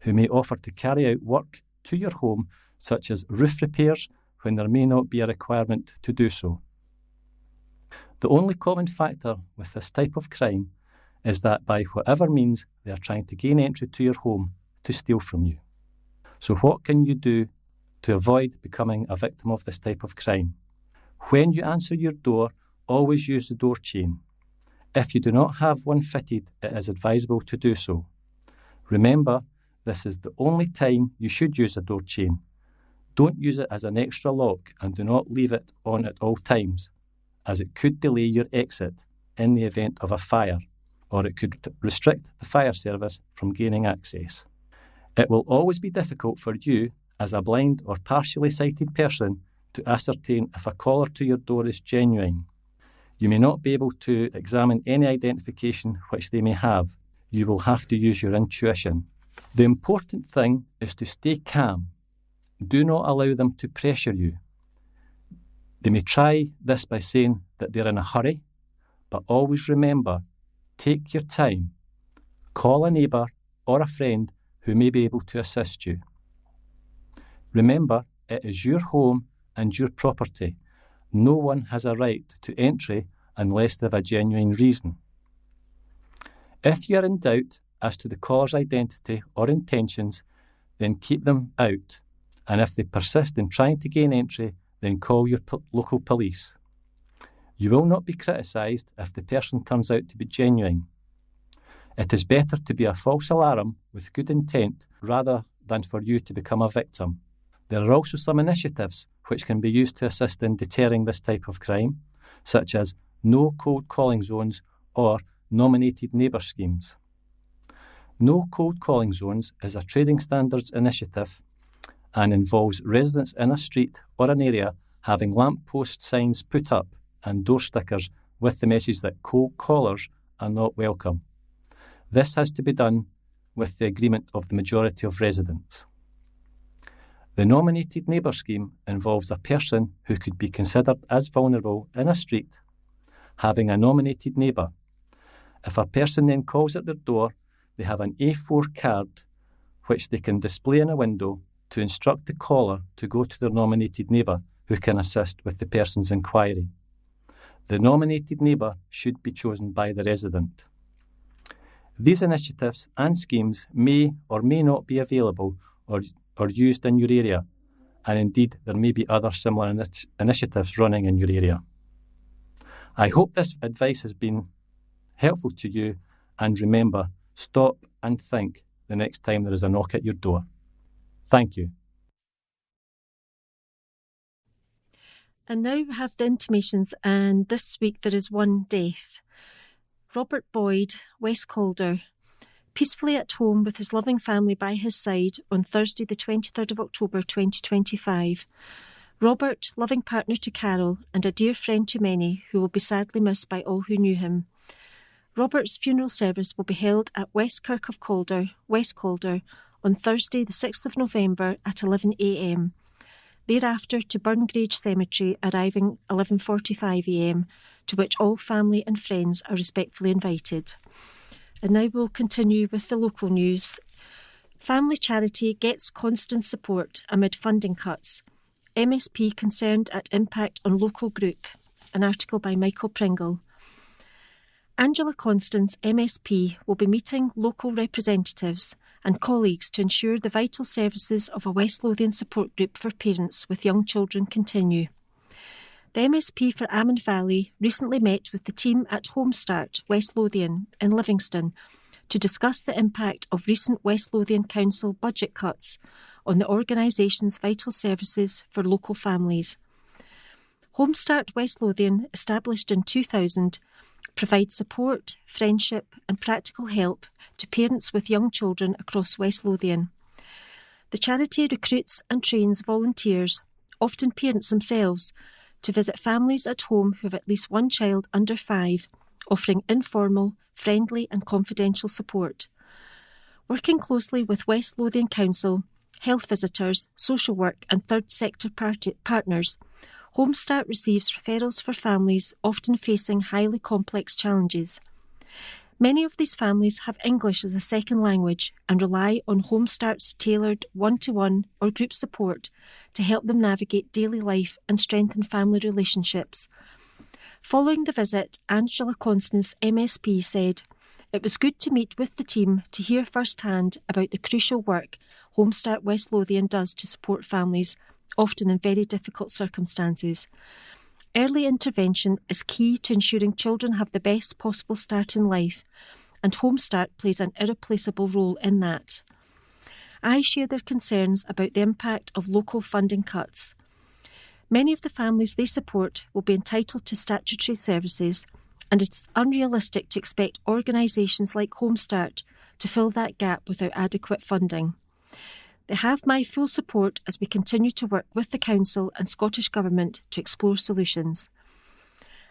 who may offer to carry out work to your home, such as roof repairs, when there may not be a requirement to do so. The only common factor with this type of crime is that by whatever means they are trying to gain entry to your home to steal from you. So what can you do to avoid becoming a victim of this type of crime? When you answer your door, always use the door chain. If you do not have one fitted, it is advisable to do so. Remember, this is the only time you should use a door chain. Don't use it as an extra lock and do not leave it on at all times, as it could delay your exit in the event of a fire, or it could restrict the fire service from gaining access. It will always be difficult for you, as a blind or partially sighted person, to ascertain if a caller to your door is genuine. You may not be able to examine any identification which they may have. You will have to use your intuition. The important thing is to stay calm. Do not allow them to pressure you. They may try this by saying that they're in a hurry, but always remember, take your time. Call a neighbour or a friend who may be able to assist you. Remember, it is your home and your property. No one has a right to entry unless they have a genuine reason. If you are in doubt as to the caller's identity or intentions, then keep them out. And if they persist in trying to gain entry, then call your local police. You will not be criticised if the person turns out to be genuine. It is better to be a false alarm with good intent rather than for you to become a victim. There are also some initiatives which can be used to assist in deterring this type of crime, such as no cold calling zones or nominated neighbour schemes. No cold calling zones is a trading standards initiative and involves residents in a street or an area having lamppost signs put up and door stickers with the message that cold callers are not welcome. This has to be done with the agreement of the majority of residents. The nominated neighbour scheme involves a person who could be considered as vulnerable in a street having a nominated neighbour. If a person then calls at their door, they have an A4 card which they can display in a window to instruct the caller to go to their nominated neighbour who can assist with the person's inquiry. The nominated neighbour should be chosen by the resident. These initiatives and schemes may or may not be available or used in your area, and indeed there may be other similar initiatives running in your area. I hope this advice has been helpful to you, and remember, stop and think the next time there is a knock at your door. Thank you. And now we have the intimations, and this week there is one death. Robert Boyd, West Calder, peacefully at home with his loving family by his side on Thursday the 23rd of October 2025. Robert, loving partner to Carol and a dear friend to many who will be sadly missed by all who knew him. Robert's funeral service will be held at West Kirk of Calder, West Calder, on Thursday the 6th of November at 11 a.m. Thereafter to Burngrange Cemetery, arriving 11:45 a.m, to which all family and friends are respectfully invited. And now we'll continue with the local news. Family charity gets constant support amid funding cuts. MSP concerned at impact on local group. An article by Michael Pringle. Angela Constance, MSP, will be meeting local representatives and colleagues to ensure the vital services of a West Lothian support group for parents with young children continue. The MSP for Amman Valley recently met with the team at Homestart, West Lothian, in Livingston to discuss the impact of recent West Lothian Council budget cuts on the organisation's vital services for local families. Homestart West Lothian, established in 2000, provides support, friendship and practical help to parents with young children across West Lothian. The charity recruits and trains volunteers, often parents themselves, to visit families at home who have at least one child under 5, offering informal, friendly and confidential support. Working closely with West Lothian Council, health visitors, social work and third sector partners, Homestart receives referrals for families often facing highly complex challenges. Many of these families have English as a second language and rely on Homestart's tailored one-to-one or group support to help them navigate daily life and strengthen family relationships. Following the visit, Angela Constance, MSP, said, "It was good to meet with the team to hear firsthand about the crucial work Homestart West Lothian does to support families, often in very difficult circumstances. Early intervention is key to ensuring children have the best possible start in life, and Homestart plays an irreplaceable role in that. I share their concerns about the impact of local funding cuts. Many of the families they support will be entitled to statutory services, and it is unrealistic to expect organisations like Homestart to fill that gap without adequate funding. They have my full support as we continue to work with the Council and Scottish Government to explore solutions."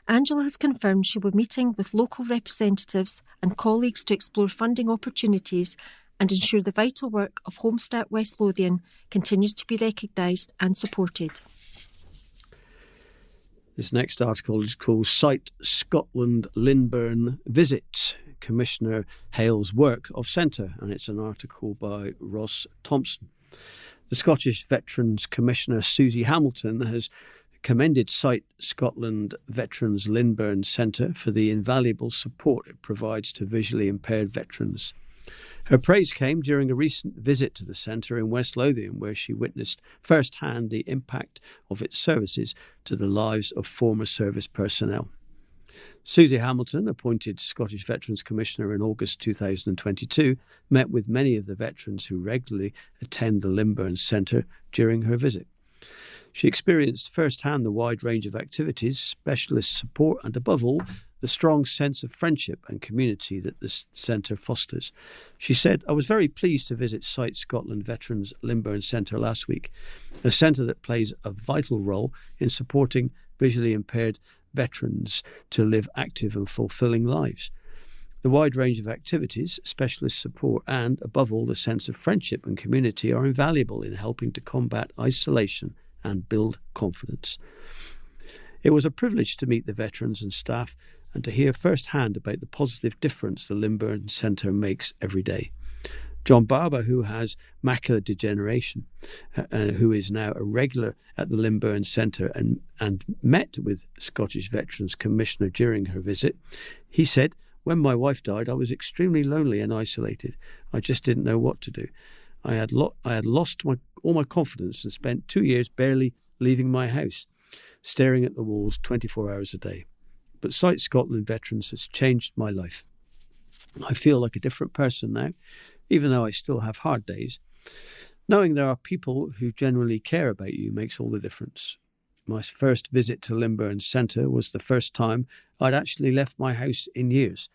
Angela has confirmed she will be meeting with local representatives and colleagues to explore funding opportunities and ensure the vital work of Homestart West Lothian continues to be recognised and supported. This next article is called Cite Scotland Linburn Visit. Commissioner hails work of Centre, and it's an article by Ross Thompson. The Scottish Veterans Commissioner Susie Hamilton has commended Cite Scotland Veterans Linburn Centre for the invaluable support it provides to visually impaired veterans. Her praise came during a recent visit to the centre in West Lothian, where she witnessed firsthand the impact of its services to the lives of former service personnel. Susie Hamilton, appointed Scottish Veterans Commissioner in August 2022, met with many of the veterans who regularly attend the Limburn Centre during her visit. She experienced firsthand the wide range of activities, specialist support, and above all, the strong sense of friendship and community that the centre fosters. She said, "I was very pleased to visit Sight Scotland Veterans Limburn Centre last week, a centre that plays a vital role in supporting visually impaired veterans to live active and fulfilling lives. The wide range of activities, specialist support, and, above all, the sense of friendship and community are invaluable in helping to combat isolation and build confidence." It was a privilege to meet the veterans and staff and to hear firsthand about the positive difference the Limburn Centre makes every day. John Barber, who has macular degeneration, who is now a regular at the Limburn Centre and met with Scottish Veterans Commissioner during her visit, he said, "When my wife died, I was extremely lonely and isolated. I just didn't know what to do. I had lost all my confidence and spent 2 years barely leaving my house, staring at the walls 24 hours a day. But Sight Scotland Veterans has changed my life. I feel like a different person now, even though I still have hard days. Knowing there are people who genuinely care about you makes all the difference. My first visit to Limburn Centre was the first time I'd actually left my house in years,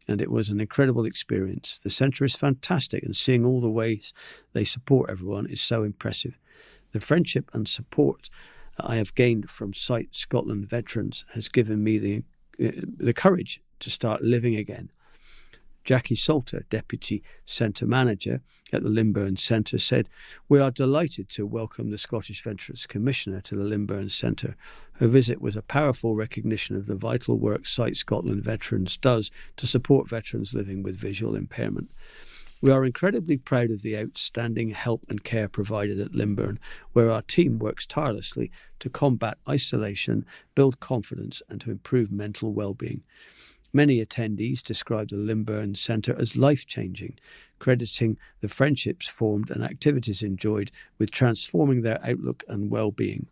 and it was an incredible experience. The centre is fantastic, and seeing all the ways they support everyone is so impressive. The friendship and support I have gained from Sight Scotland Veterans has given me the courage to start living again." Jackie Salter, Deputy Centre Manager at the Limburn Centre, said, "We are delighted to welcome the Scottish Veterans Commissioner to the Limburn Centre. Her visit was a powerful recognition of the vital work Sight Scotland Veterans does to support veterans living with visual impairment. We are incredibly proud of the outstanding help and care provided at Limburn, where our team works tirelessly to combat isolation, build confidence, and to improve mental well-being." Many attendees described the Limburn Centre as life-changing, crediting the friendships formed and activities enjoyed with transforming their outlook and well-being.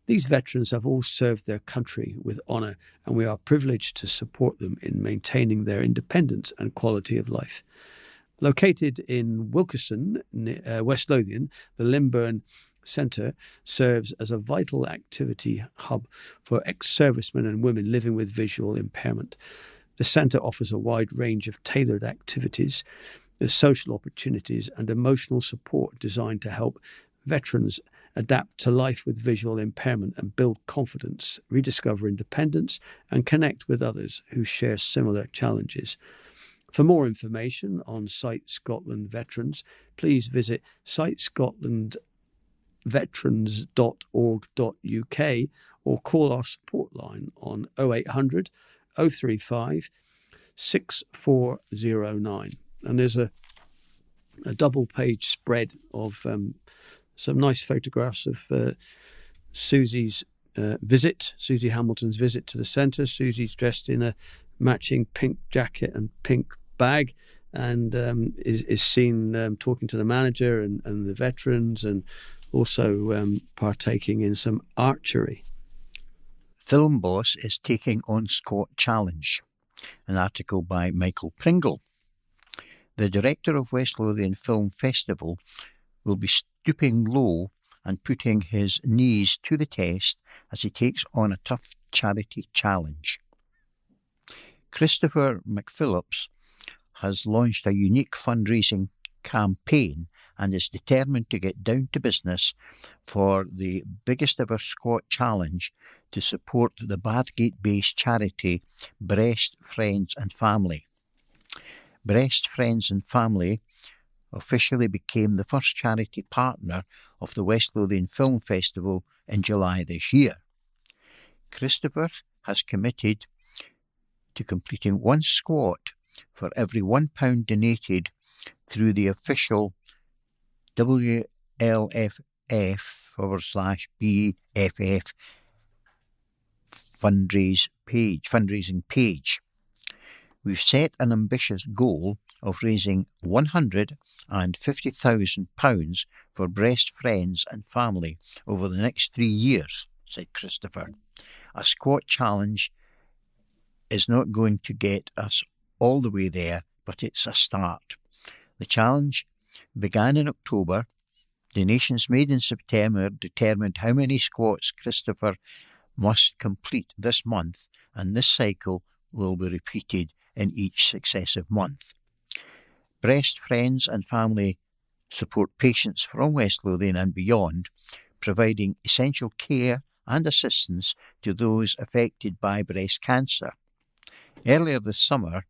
"These veterans have all served their country with honour, and we are privileged to support them in maintaining their independence and quality of life." Located in Wilkerson, West Lothian, the Limburn Centre serves as a vital activity hub for ex-servicemen and women living with visual impairment. The centre offers a wide range of tailored activities, social opportunities and emotional support designed to help veterans adapt to life with visual impairment and build confidence, rediscover independence and connect with others who share similar challenges. For more information on Sight Scotland Veterans, please visit sightscotlandveterans.org.uk or call our support line on 0800 035 6409. And there's a double-page spread of some nice photographs of Susie Hamilton's visit to the centre. Susie's dressed in a matching pink jacket and pink bag and is seen talking to the manager and the veterans and also partaking in some archery. Film Boss is taking on Scott Challenge. An article by Michael Pringle. The director of West Lothian Film Festival will be stooping low and putting his knees to the test as he takes on a tough charity challenge. Christopher McPhillips has launched a unique fundraising campaign and is determined to get down to business for the biggest ever Scott Challenge to support the Bathgate-based charity Breast, Friends and Family. Breast, Friends and Family officially became the first charity partner of the West Lothian Film Festival in July this year. Christopher has committed to completing one squat for every £1 donated through the official WLFF/BFF fundraising page. We've set an ambitious goal of raising £150,000 for Breast, Friends and Family over the next 3 years, said Christopher. A squat challenge is not going to get us all the way there, but it's a start. The challenge began in October. Donations made in September determined how many squats Christopher must complete this month, and this cycle will be repeated in each successive month. Breast friends and family support patients from West Lothian and beyond, providing essential care and assistance to those affected by breast cancer. Earlier this summer,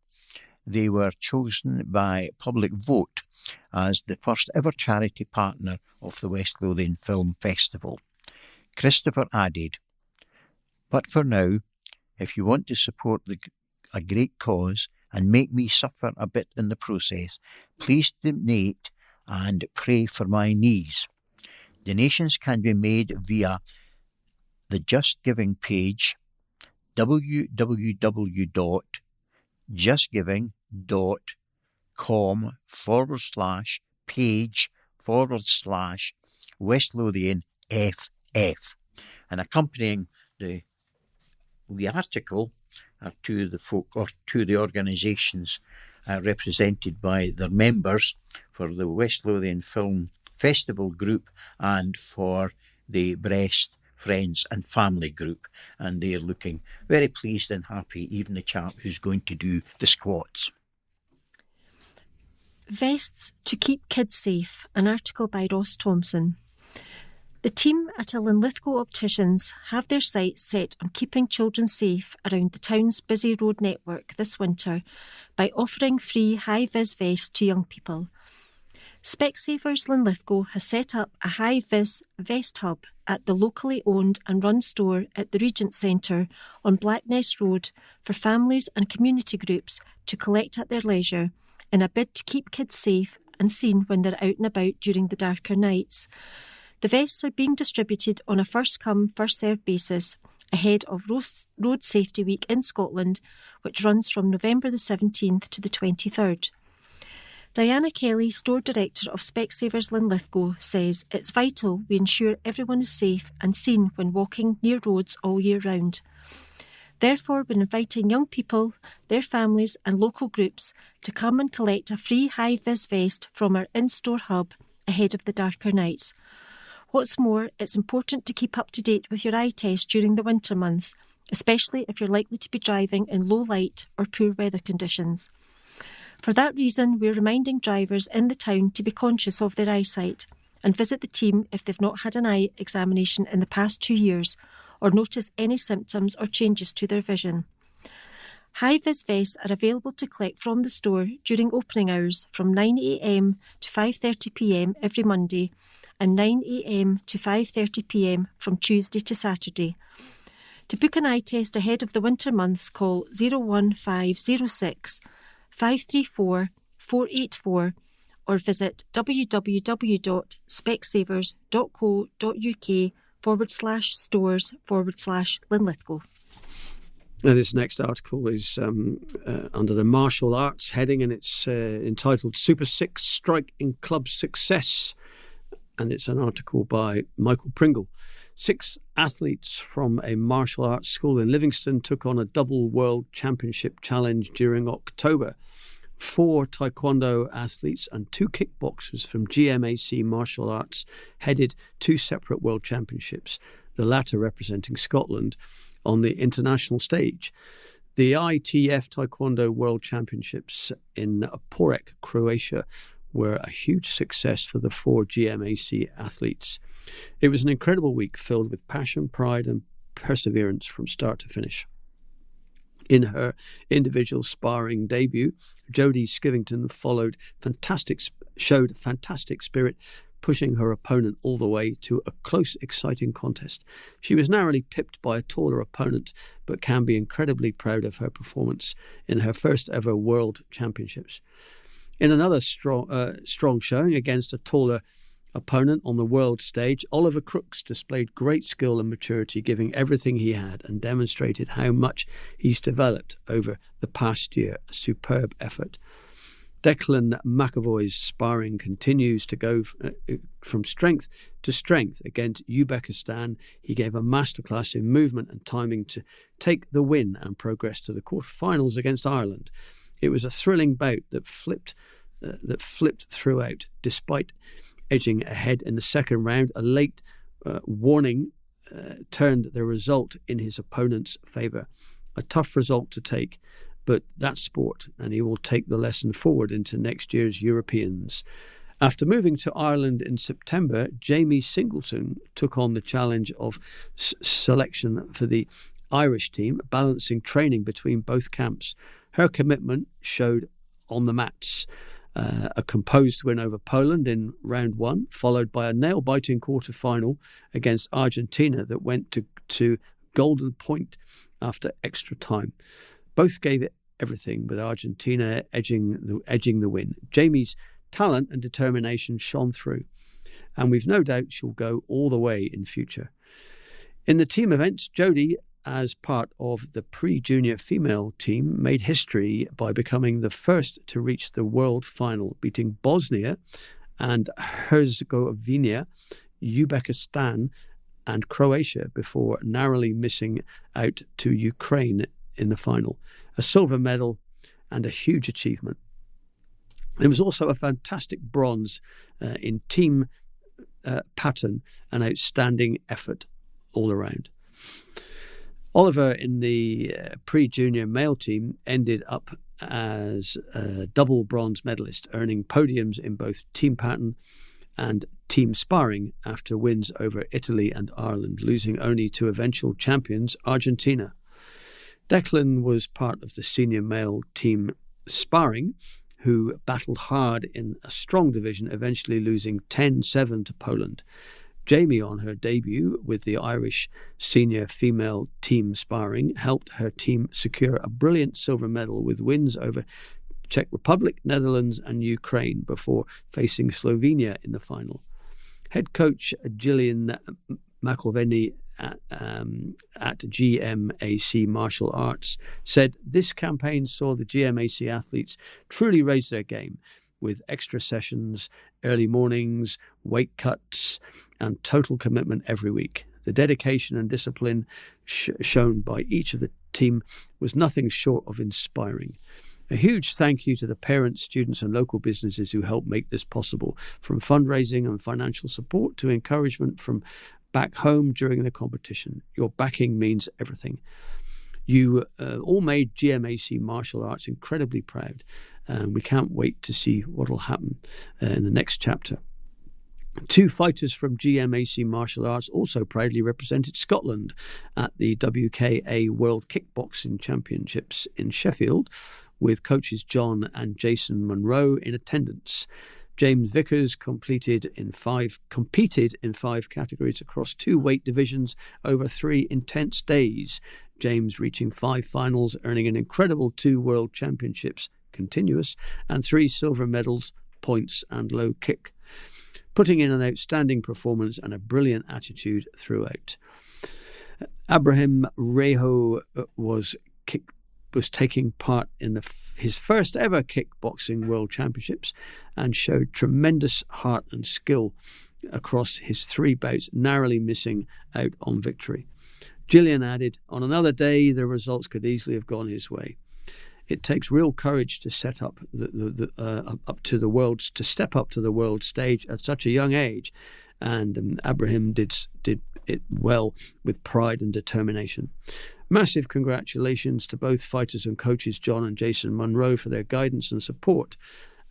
they were chosen by public vote as the first ever charity partner of the West Lothian Film Festival. Christopher added, "But for now, if you want to support a great cause and make me suffer a bit in the process, please donate and pray for my knees." Donations can be made via the Just Giving page, www.justgiving.com/page/West Lothian FF. And accompanying the article to the folk or to the organisations represented by their members for the West Lothian Film Festival group and for the Breast Friends and Family group, and they're looking very pleased and happy, even the chap who's going to do the squats. Vests to keep kids safe, an article by Ross Thompson. The team at a Linlithgow Opticians have their sights set on keeping children safe around the town's busy road network this winter by offering free high-vis vests to young people. Specsavers Linlithgow has set up a high-vis vest hub at the locally owned and run store at the Regent Centre on Blackness Road for families and community groups to collect at their leisure in a bid to keep kids safe and seen when they're out and about during the darker nights. The vests are being distributed on a first-come, first-served basis ahead of Road Safety Week in Scotland, which runs from November the 17th to the 23rd. Diana Kelly, Store Director of Specsavers Linlithgow, says it's vital we ensure everyone is safe and seen when walking near roads all year round. Therefore, we're inviting young people, their families and local groups to come and collect a free high-vis vest from our in-store hub ahead of the darker nights. What's more, it's important to keep up to date with your eye test during the winter months, especially if you're likely to be driving in low light or poor weather conditions. For that reason, we're reminding drivers in the town to be conscious of their eyesight and visit the team if they've not had an eye examination in the past 2 years or notice any symptoms or changes to their vision. High-vis vests are available to collect from the store during opening hours from 9 a.m. to 5:30 p.m. every Monday and 9 a.m. to 5:30 p.m. from Tuesday to Saturday. To book an eye test ahead of the winter months, call 01506 534 484 or visit www.specsavers.co.uk/stores/Linlithgow. Now, this next article is under the martial arts heading, and it's entitled Super 6 Strike in Club Success, and it's an article by Michael Pringle. 6 athletes from a martial arts school in Livingston took on a double world championship challenge during October. 4 taekwondo athletes and 2 kickboxers from GMAC Martial Arts headed 2 separate world championships, the latter representing Scotland, on the international stage. The ITF Taekwondo World Championships in Porek, Croatia, were a huge success for the 4 GMAC athletes. It was an incredible week filled with passion, pride and perseverance from start to finish. In her individual sparring debut, Jodie Skivington showed fantastic spirit, pushing her opponent all the way to a close, exciting contest. She was narrowly pipped by a taller opponent, but can be incredibly proud of her performance in her first ever World Championships. In another strong showing against a taller opponent on the world stage, Oliver Crooks displayed great skill and maturity, giving everything he had and demonstrated how much he's developed over the past year. A superb effort. Declan McAvoy's sparring continues to go from strength to strength against Uzbekistan. He gave a masterclass in movement and timing to take the win and progress to the quarterfinals against Ireland. It was a thrilling bout that flipped throughout, despite edging ahead in the second round. A late warning turned the result in his opponent's favour. A tough result to take, but that's sport, and he will take the lesson forward into next year's Europeans. After moving to Ireland in September, Jamie Singleton took on the challenge of selection for the Irish team, balancing training between both camps. Her commitment showed on the mats. A composed win over Poland in round one, followed by a nail-biting quarter-final against Argentina that went to golden point after extra time. Both gave it everything, with Argentina edging the win. Jamie's talent and determination shone through, and we've no doubt she'll go all the way in future. In the team events, Jodie, as part of the pre-junior female team, made history by becoming the first to reach the world final, beating Bosnia and Herzegovina, Uzbekistan and Croatia before narrowly missing out to Ukraine in the final. A silver medal and a huge achievement. There was also a fantastic bronze in team pattern and outstanding effort all around. Oliver in the pre-junior male team ended up as a double bronze medalist, earning podiums in both team pattern and team sparring after wins over Italy and Ireland, losing only to eventual champions Argentina. Declan was part of the senior male team sparring, who battled hard in a strong division, eventually losing 10-7 to Poland. Jamie, on her debut with the Irish senior female team sparring, helped her team secure a brilliant silver medal with wins over Czech Republic, Netherlands and Ukraine before facing Slovenia in the final. Head coach Gillian McElveny at GMAC Martial Arts said this campaign saw the GMAC athletes truly raise their game, with extra sessions, early mornings, weight cuts, and total commitment every week. The dedication and discipline shown by each of the team was nothing short of inspiring. A huge thank you to the parents, students, and local businesses who helped make this possible, from fundraising and financial support to encouragement from back home during the competition. Your backing means everything. You all made GMAC Martial Arts incredibly proud, and we can't wait to see what will happen in the next chapter. Two fighters from GMAC Martial Arts also proudly represented Scotland at the WKA World Kickboxing Championships in Sheffield, with coaches John and Jason Munro in attendance. James Vickers competed in five categories across 2 weight divisions over 3 intense days. James reaching 5 finals, earning an incredible 2 world championships continuous and 3 silver medals, points and low kick, putting in an outstanding performance and a brilliant attitude throughout. Abraham Reho was taking part in his first ever kickboxing world championships and showed tremendous heart and skill across his 3 bouts, narrowly missing out on victory. Gillian added, on another day, the results could easily have gone his way. It takes real courage to step up to the world stage at such a young age, and Abraham did it well with pride and determination. Massive congratulations to both fighters and coaches John and Jason Munro for their guidance and support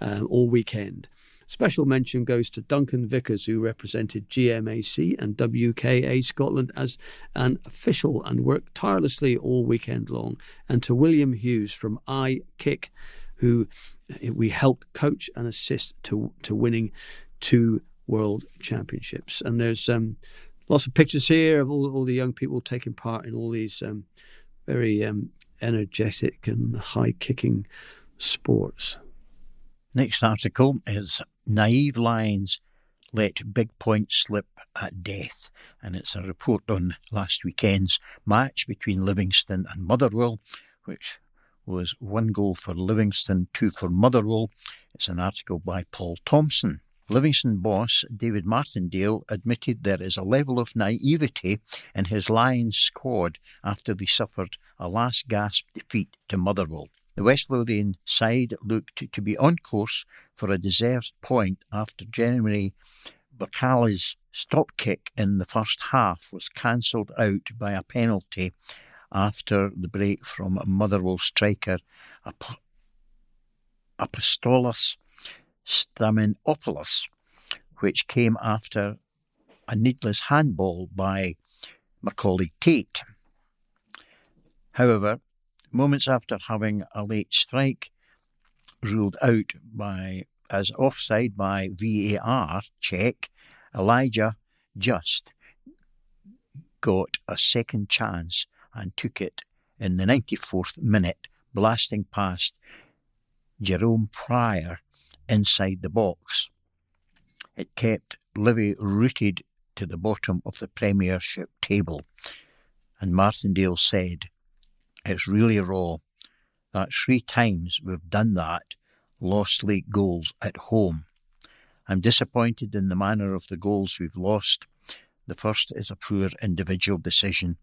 all weekend. Special mention goes to Duncan Vickers, who represented GMAC and WKA Scotland as an official and worked tirelessly all weekend long, and to William Hughes from iKick, who we helped coach and assist to winning 2 world championships. And there's lots of pictures here of all the young people taking part in all these very energetic and high-kicking sports. Next article is Naive Lions Let Big Points Slip at Death, and it's a report on last weekend's match between Livingston and Motherwell, which was 1 goal for Livingston, 2 for Motherwell. It's an article by Paul Thompson. Livingston boss David Martindale admitted there is a level of naivety in his Lions squad after they suffered a last-gasp defeat to Motherwell. The West Lothian side looked to be on course for a deserved point after Jeremy Bacala's stop kick in the first half was cancelled out by a penalty after the break from Motherwell striker Apostolos Staminopoulos, which came after a needless handball by Macaulay Tate. However, moments after having a late strike ruled out as offside by VAR check, Elijah Just got a second chance and took it in the 94th minute, blasting past Jerome Pryor inside the box. It kept Livy rooted to the bottom of the Premiership table, and Martindale said, "It's really raw. That's 3 times we've done that, lost late goals at home. I'm disappointed in the manner of the goals we've lost. The first is a poor individual decision.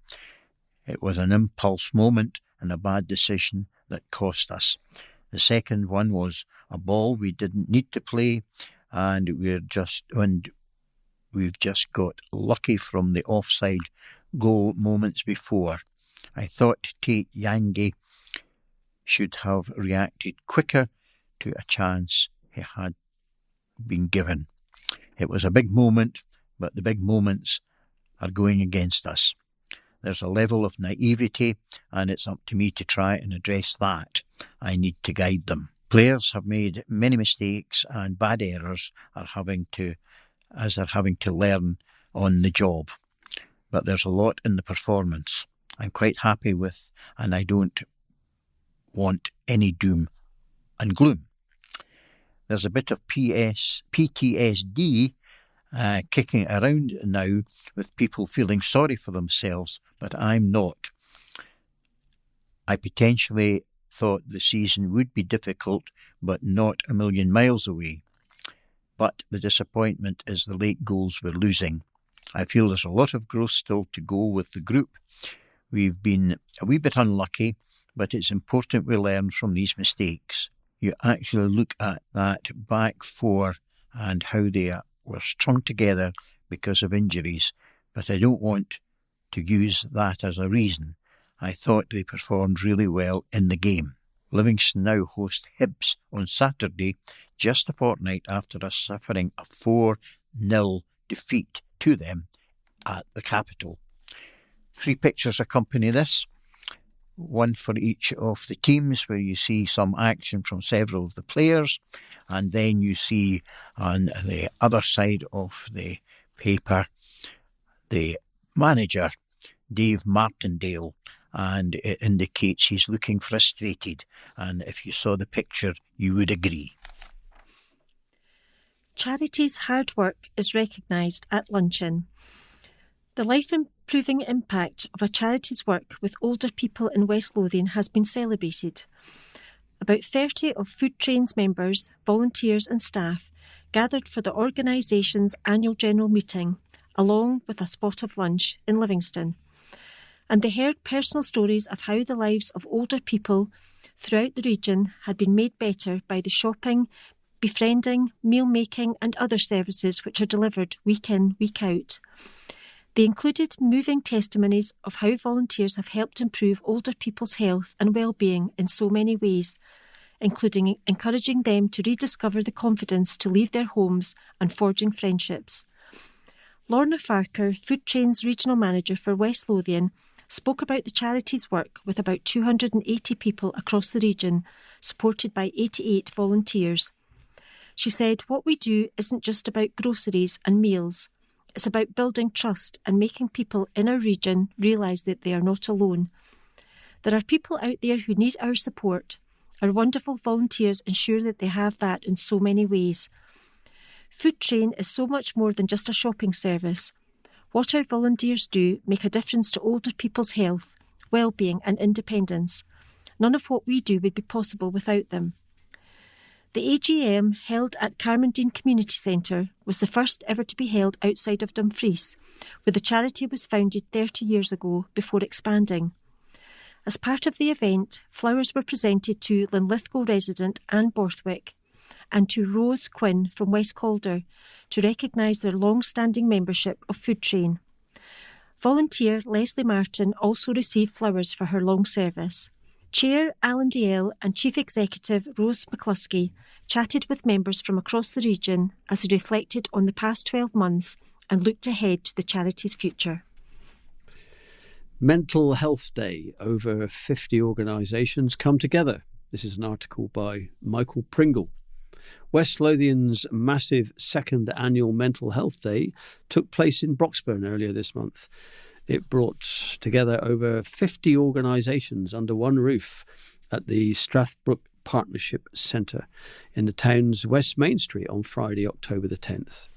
It was an impulse moment and a bad decision that cost us. The second one was a ball we didn't need to play, and we've just got lucky from the offside goal moments before. I thought Tate Yangi should have reacted quicker to a chance he had been given. It was a big moment, but the big moments are going against us. There's a level of naivety, and it's up to me to try and address that. I need to guide them. Players have made many mistakes and bad errors are having to learn on the job. But there's a lot in the performance I'm quite happy with, and I don't want any doom and gloom. There's a bit of PTSD kicking around now with people feeling sorry for themselves, but I'm not. I potentially thought the season would be difficult, but not a million miles away. But the disappointment is the late goals we're losing. I feel there's a lot of growth still to go with the group. We've been a wee bit unlucky, but it's important we learn from these mistakes. You actually look at that back four and how they were strung together because of injuries, but I don't want to use that as a reason. I thought they performed really well in the game. Livingston now host Hibs on Saturday, just a fortnight after us suffering a 4-0 defeat to them at the capital. 3 pictures accompany this, one for each of the teams, where you see some action from several of the players, and then you see on the other side of the paper the manager, Dave Martindale, and it indicates he's looking frustrated, and if you saw the picture you would agree. Charity's hard work is recognised at luncheon. The life-improving impact of a charity's work with older people in West Lothian has been celebrated. About 30 of Food Train's members, volunteers and staff gathered for the organisation's annual general meeting, along with a spot of lunch in Livingston. And they heard personal stories of how the lives of older people throughout the region had been made better by the shopping, befriending, meal making and other services which are delivered week in, week out. They included moving testimonies of how volunteers have helped improve older people's health and well-being in so many ways, including encouraging them to rediscover the confidence to leave their homes and forging friendships. Lorna Farker, Food Train's regional manager for West Lothian, spoke about the charity's work with about 280 people across the region, supported by 88 volunteers. She said, "What we do isn't just about groceries and meals. It's about building trust and making people in our region realise that they are not alone. There are people out there who need our support. Our wonderful volunteers ensure that they have that in so many ways. Food Train is so much more than just a shopping service. What our volunteers do make a difference to older people's health, well-being and independence. None of what we do would be possible without them. The AGM, held at Carmondine Community Centre, was the first ever to be held outside of Dumfries, where the charity was founded 30 years ago before expanding. As part of the event, flowers were presented to Linlithgow resident Anne Borthwick and to Rose Quinn from West Calder to recognise their long-standing membership of Food Train. Volunteer Leslie Martin also received flowers for her long service. Chair Alan Dalziel and Chief Executive Rose McCluskey chatted with members from across the region as they reflected on the past 12 months and looked ahead to the charity's future. Mental Health Day. Over 50 organisations come together. This is an article by Michael Pringle. West Lothian's massive second annual Mental Health Day took place in Broxburn earlier this month. It brought together over 50 organisations under one roof at the Strathbrook Partnership Centre in the town's West Main Street on Friday, October the 10th.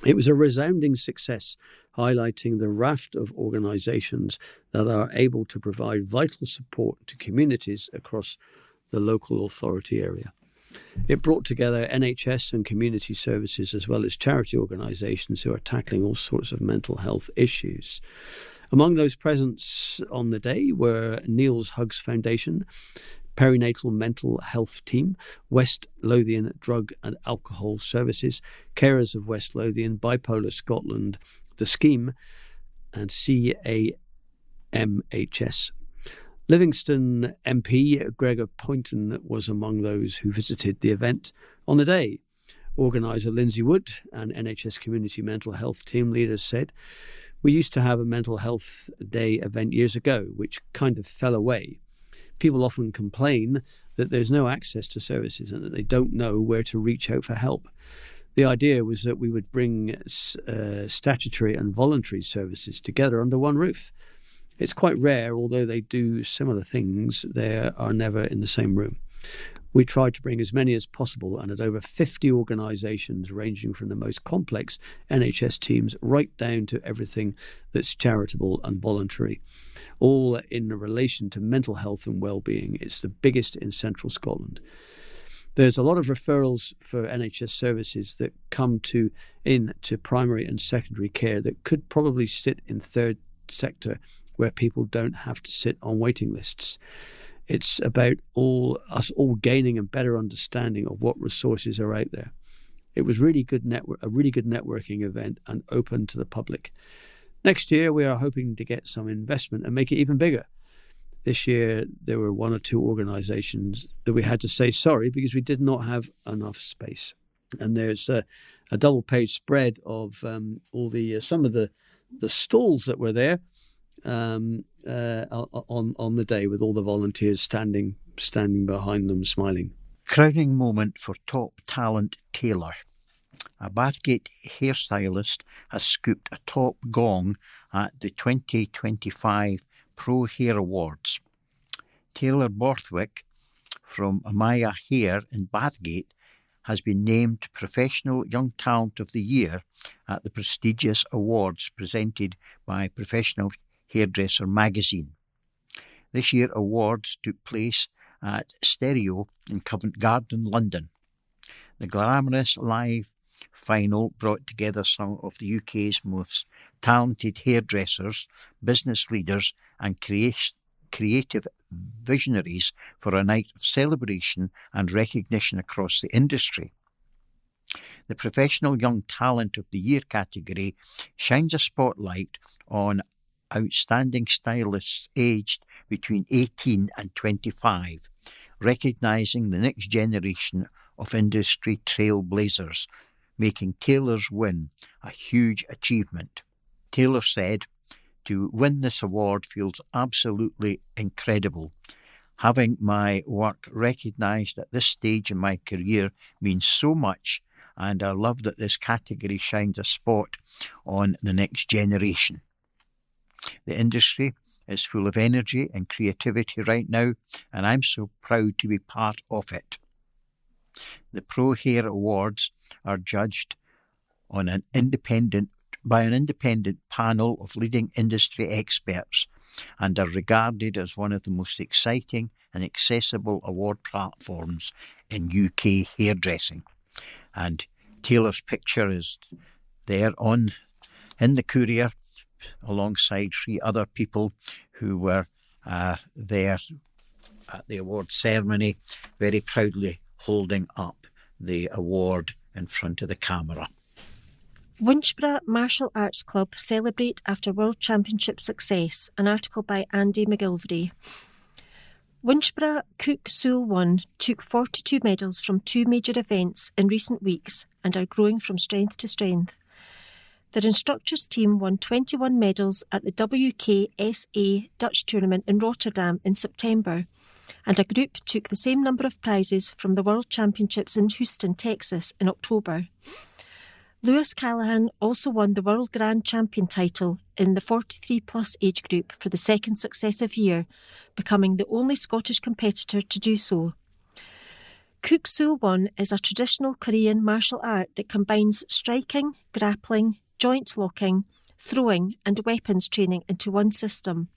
It was a resounding success, highlighting the raft of organisations that are able to provide vital support to communities across the local authority area. It brought together NHS and community services as well as charity organisations who are tackling all sorts of mental health issues. Among those present on the day were Neil's Hugs Foundation, Perinatal Mental Health Team, West Lothian Drug and Alcohol Services, Carers of West Lothian, Bipolar Scotland, The Scheme and CAMHS. Livingston MP Gregor Poynton was among those who visited the event on the day. Organiser Lindsay Wood and NHS Community Mental Health Team leaders said, "We used to have a Mental Health Day event years ago, which kind of fell away. People often complain that there's no access to services and that they don't know where to reach out for help. The idea was that we would bring statutory and voluntary services together under one roof. It's quite rare, although they do similar things, they are never in the same room. We tried to bring as many as possible and had over 50 organisations ranging from the most complex NHS teams right down to everything that's charitable and voluntary, all in relation to mental health and well-being. It's the biggest in central Scotland. There's a lot of referrals for NHS services that come into primary and secondary care that could probably sit in third sector where people don't have to sit on waiting lists. It's about us all gaining a better understanding of what resources are out there. It was a really good networking event and open to the public. Next year, we are hoping to get some investment and make it even bigger. This year, there were one or two organisations that we had to say sorry because we did not have enough space. And there's a double-page spread of all the some of the stalls that were there on the day, with all the volunteers standing behind them smiling. Crowning moment for top talent Taylor. A Bathgate hairstylist has scooped a top gong at the 2025 Pro Hair Awards. Taylor Borthwick from Maya Hair in Bathgate has been named Professional Young Talent of the Year at the prestigious awards presented by Professional Hairdresser magazine. This year's awards took place at Stereo in Covent Garden, London. The glamorous live final brought together some of the UK's most talented hairdressers, business leaders and creative visionaries for a night of celebration and recognition across the industry. The Professional Young Talent of the Year category shines a spotlight on outstanding stylists aged between 18 and 25, recognising the next generation of industry trailblazers, making Taylor's win a huge achievement. Taylor said, "To win this award feels absolutely incredible. Having my work recognised at this stage in my career means so much, and I love that this category shines a spot on the next generation. The industry is full of energy and creativity right now, and I'm so proud to be part of it." The Pro Hair Awards are judged on an independent by an independent panel of leading industry experts and are regarded as one of the most exciting and accessible award platforms in UK hairdressing. And Taylor's picture is there in the Courier alongside 3 other people who were there at the award ceremony, very proudly holding up the award in front of the camera. Winchborough Martial Arts Club celebrate after World Championship success. An article by Andy McGilvray. Winchborough Cook Sool 1 took 42 medals from 2 major events in recent weeks and are growing from strength to strength. Their instructors team won 21 medals at the WKSA Dutch tournament in Rotterdam in September, and a group took the same number of prizes from the World Championships in Houston, Texas in October. Lewis Callahan also won the World Grand Champion title in the 43-plus age group for the second successive year, becoming the only Scottish competitor to do so. Cook Sool 1 is a traditional Korean martial art that combines striking, grappling, joint locking, throwing and weapons training into one system.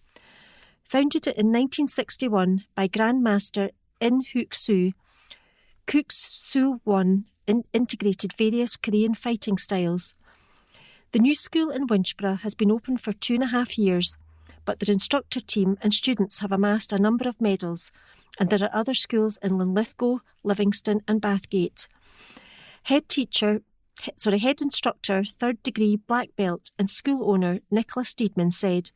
Founded in 1961 by Grandmaster In Hook Soo, Cook Sool 1 integrated various Korean fighting styles. The new school in Winchborough has been open for 2.5 years, but their instructor team and students have amassed a number of medals, and there are other schools in Linlithgow, Livingston and Bathgate. Head instructor, 3rd degree black belt and school owner Nicola Steedman said,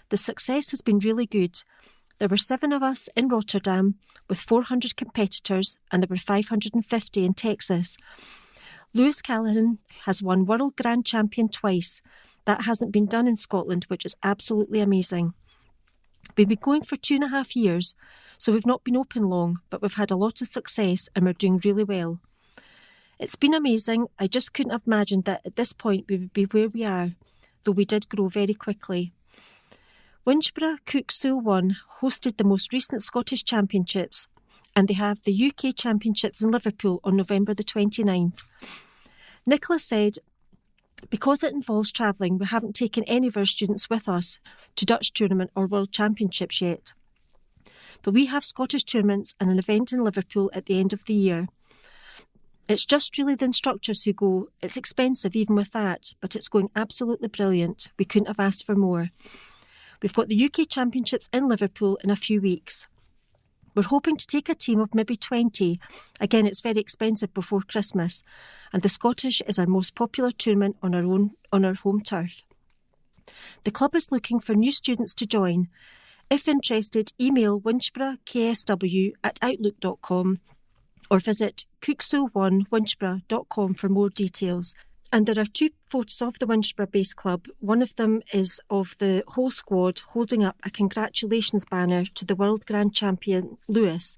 "The success has been really good. There were 7 of us in Rotterdam with 400 competitors and there were 550 in Texas. Lewis Callahan has won World Grand Champion twice. That hasn't been done in Scotland, which is absolutely amazing. We've been going for 2.5 years, so we've not been open long, but we've had a lot of success and we're doing really well. It's been amazing. I just couldn't have imagined that at this point we would be where we are, though we did grow very quickly." Winchborough Cook Sool 1 hosted the most recent Scottish Championships, and they have the UK Championships in Liverpool on November the 29th. Nicola said, "Because it involves travelling, we haven't taken any of our students with us to Dutch tournament or World Championships yet. But we have Scottish tournaments and an event in Liverpool at the end of the year. It's just really the instructors who go. It's expensive even with that, but it's going absolutely brilliant. We couldn't have asked for more. We've got the UK Championships in Liverpool in a few weeks. We're hoping to take a team of maybe 20. Again, it's very expensive before Christmas, and the Scottish is our most popular tournament on our home turf. The club is looking for new students to join. If interested, email winchboroughksw@outlook.com or visit cooksool1winchborough.com for more details. And there are 2 photos of the Winchborough Base Club. One of them is of the whole squad holding up a congratulations banner to the World Grand Champion Lewis,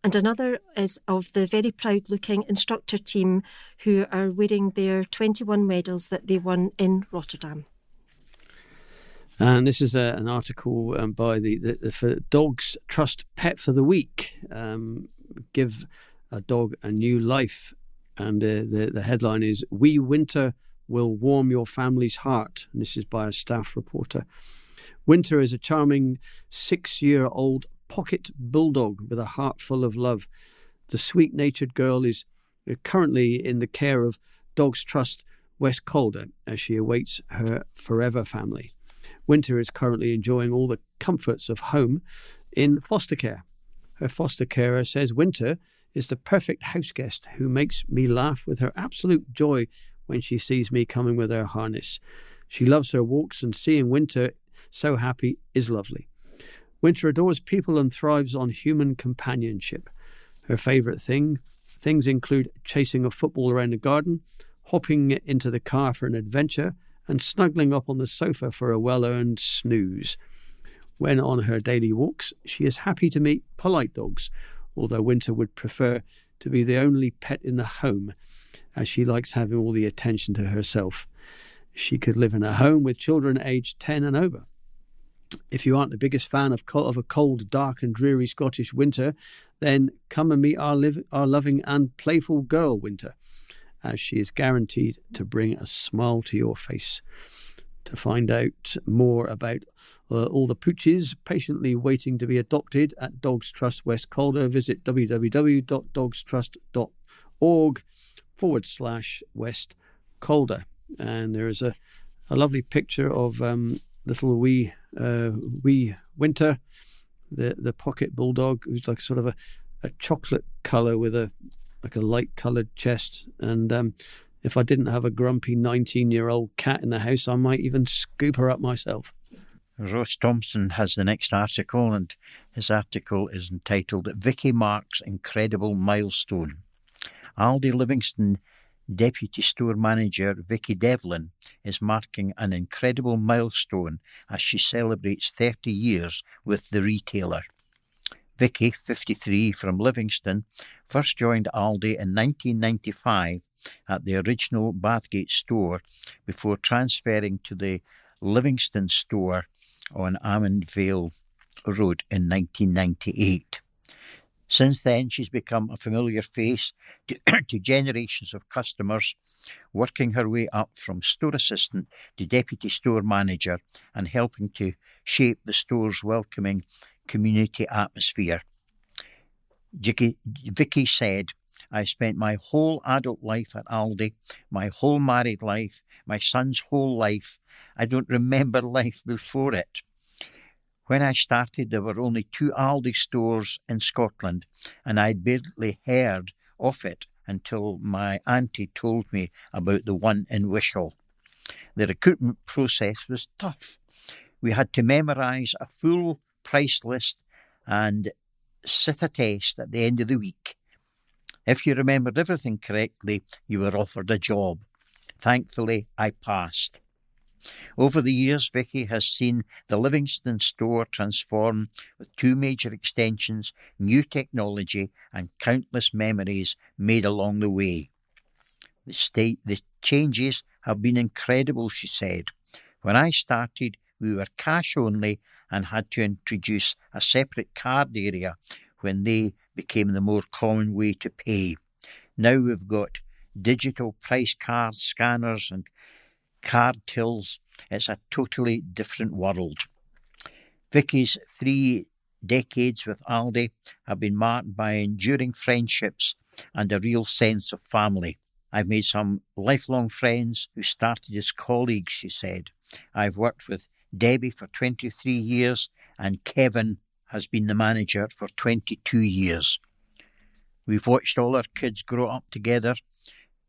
and another is of the very proud-looking instructor team who are wearing their 21 medals that they won in Rotterdam. And this is an article by the Dogs Trust Pet for the Week. Give a dog a new life. And the headline is, "We Winter Will Warm Your Family's Heart." And this is by a staff reporter. Winter is a charming 6-year-old pocket bulldog with a heart full of love. The sweet-natured girl is currently in the care of Dogs Trust West Calder as she awaits her forever family. Winter is currently enjoying all the comforts of home in foster care. Her foster carer says Winter is the perfect house guest who makes me laugh with her absolute joy when she sees me coming with her harness. She loves her walks, and seeing Winter so happy is lovely. Winter adores people and thrives on human companionship. Her favourite things include chasing a football around the garden, hopping into the car for an adventure, and snuggling up on the sofa for a well-earned snooze. When on her daily walks, she is happy to meet polite dogs, although Winter would prefer to be the only pet in the home, as she likes having all the attention to herself. She could live in a home with children aged 10 and over. If you aren't the biggest fan of a cold, dark and dreary Scottish winter, then come and meet our loving and playful girl, Winter. as she is guaranteed to bring a smile to your face. To find out more about all the pooches patiently waiting to be adopted at Dogs Trust West Calder, visit www.dogstrust.org/West Calder. And there is a lovely picture of little wee Winter, the pocket bulldog, who's like sort of a chocolate colour with a light coloured chest. And if I didn't have a grumpy 19-year-old cat in the house, I might even scoop her up myself. Ross Thompson has the next article, and his article is entitled Vicky Marks Incredible Milestone. Aldi Livingston Deputy Store Manager Vicky Devlin is marking an incredible milestone as she celebrates 30 years with the retailer. Vicky, 53, from Livingston, first joined Aldi in 1995 at the original Bathgate store before transferring to the Livingston store on Almondvale Road in 1998. Since then, she's become a familiar face to generations of customers, working her way up from store assistant to deputy store manager and helping to shape the store's welcoming community atmosphere. Vicky said, "I spent my whole adult life at Aldi, my whole married life, my son's whole life. I don't remember life before it. When I started, there were only 2 Aldi stores in Scotland, and I'd barely heard of it until my auntie told me about the one in Wishaw. The recruitment process was tough. We had to memorise a full price list and sit a test at the end of the week. If you remembered everything correctly, you were offered a job. Thankfully, I passed." Over the years, Vicky has seen the Livingston store transform with 2 major extensions, new technology and countless memories made along the way. The changes have been incredible, she said. "When I started, we were cash only and had to introduce a separate card area when they became the more common way to pay. Now we've got digital price card scanners and card tills. It's a totally different world." Vicky's 3 decades with Aldi have been marked by enduring friendships and a real sense of family. "I've made some lifelong friends who started as colleagues," she said. "I've worked with Debbie for 23 years and Kevin has been the manager for 22 years. We've watched all our kids grow up together.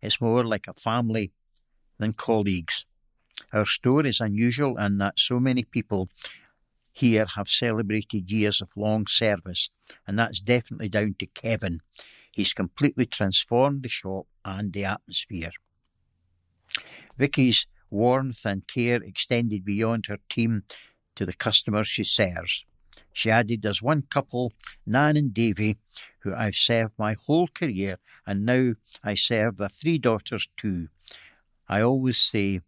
It's more like a family than colleagues. Our store is unusual in that so many people here have celebrated years of long service, and that's definitely down to Kevin. He's completely transformed the shop and the atmosphere." Vicky's warmth and care extended beyond her team to the customers she serves. She added, "There's one couple, Nan and Davy, who I've served my whole career, and now I serve their 3 daughters too. I always say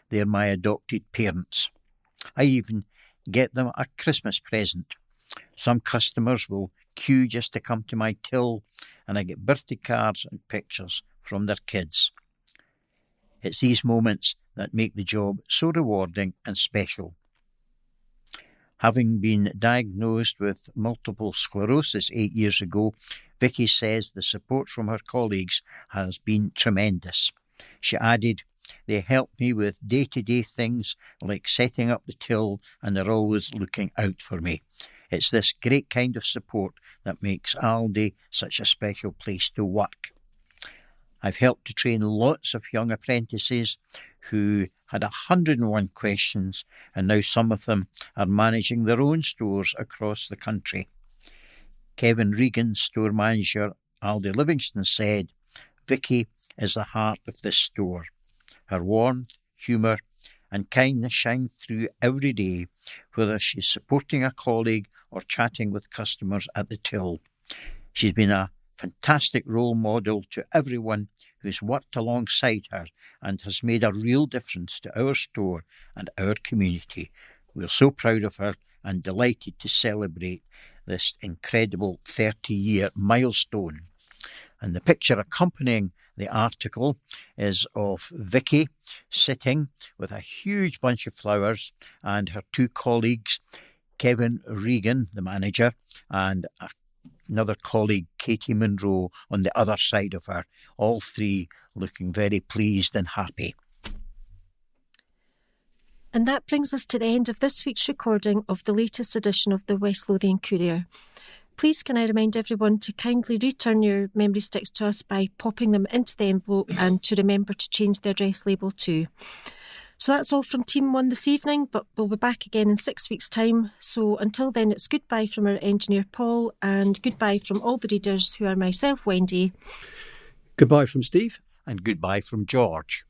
they're my adopted parents. I even get them a Christmas present. Some customers will queue just to come to my till, and I get birthday cards and pictures from their kids. It's these moments that make the job so rewarding and special." Having been diagnosed with multiple sclerosis 8 years ago, Vicky says the support from her colleagues has been tremendous. She added, "They help me with day-to-day things like setting up the till, and they're always looking out for me. It's this great kind of support that makes Aldi such a special place to work. I've helped to train lots of young apprentices who had 101 questions, and now some of them are managing their own stores across the country." Kevin Regan, store manager, Aldi Livingston, said, "Vicky is the heart of this store. Her warmth, humour and kindness shine through every day, whether she's supporting a colleague or chatting with customers at the till. She's been a fantastic role model to everyone who's worked alongside her and has made a real difference to our store and our community. We're so proud of her and delighted to celebrate this incredible 30-year milestone." And the picture accompanying the article is of Vicky sitting with a huge bunch of flowers and her two colleagues, Kevin Regan, the manager, and another colleague, Katie Munro, on the other side of her, all three looking very pleased and happy. And that brings us to the end of this week's recording of the latest edition of the West Lothian Courier. Please can I remind everyone to kindly return your memory sticks to us by popping them into the envelope, and to remember to change the address label too. So that's all from Team 1 this evening, but we'll be back again in 6 weeks' time. So until then, it's goodbye from our engineer Paul, and goodbye from all the readers, who are myself, Wendy. Goodbye from Steve. And goodbye from George.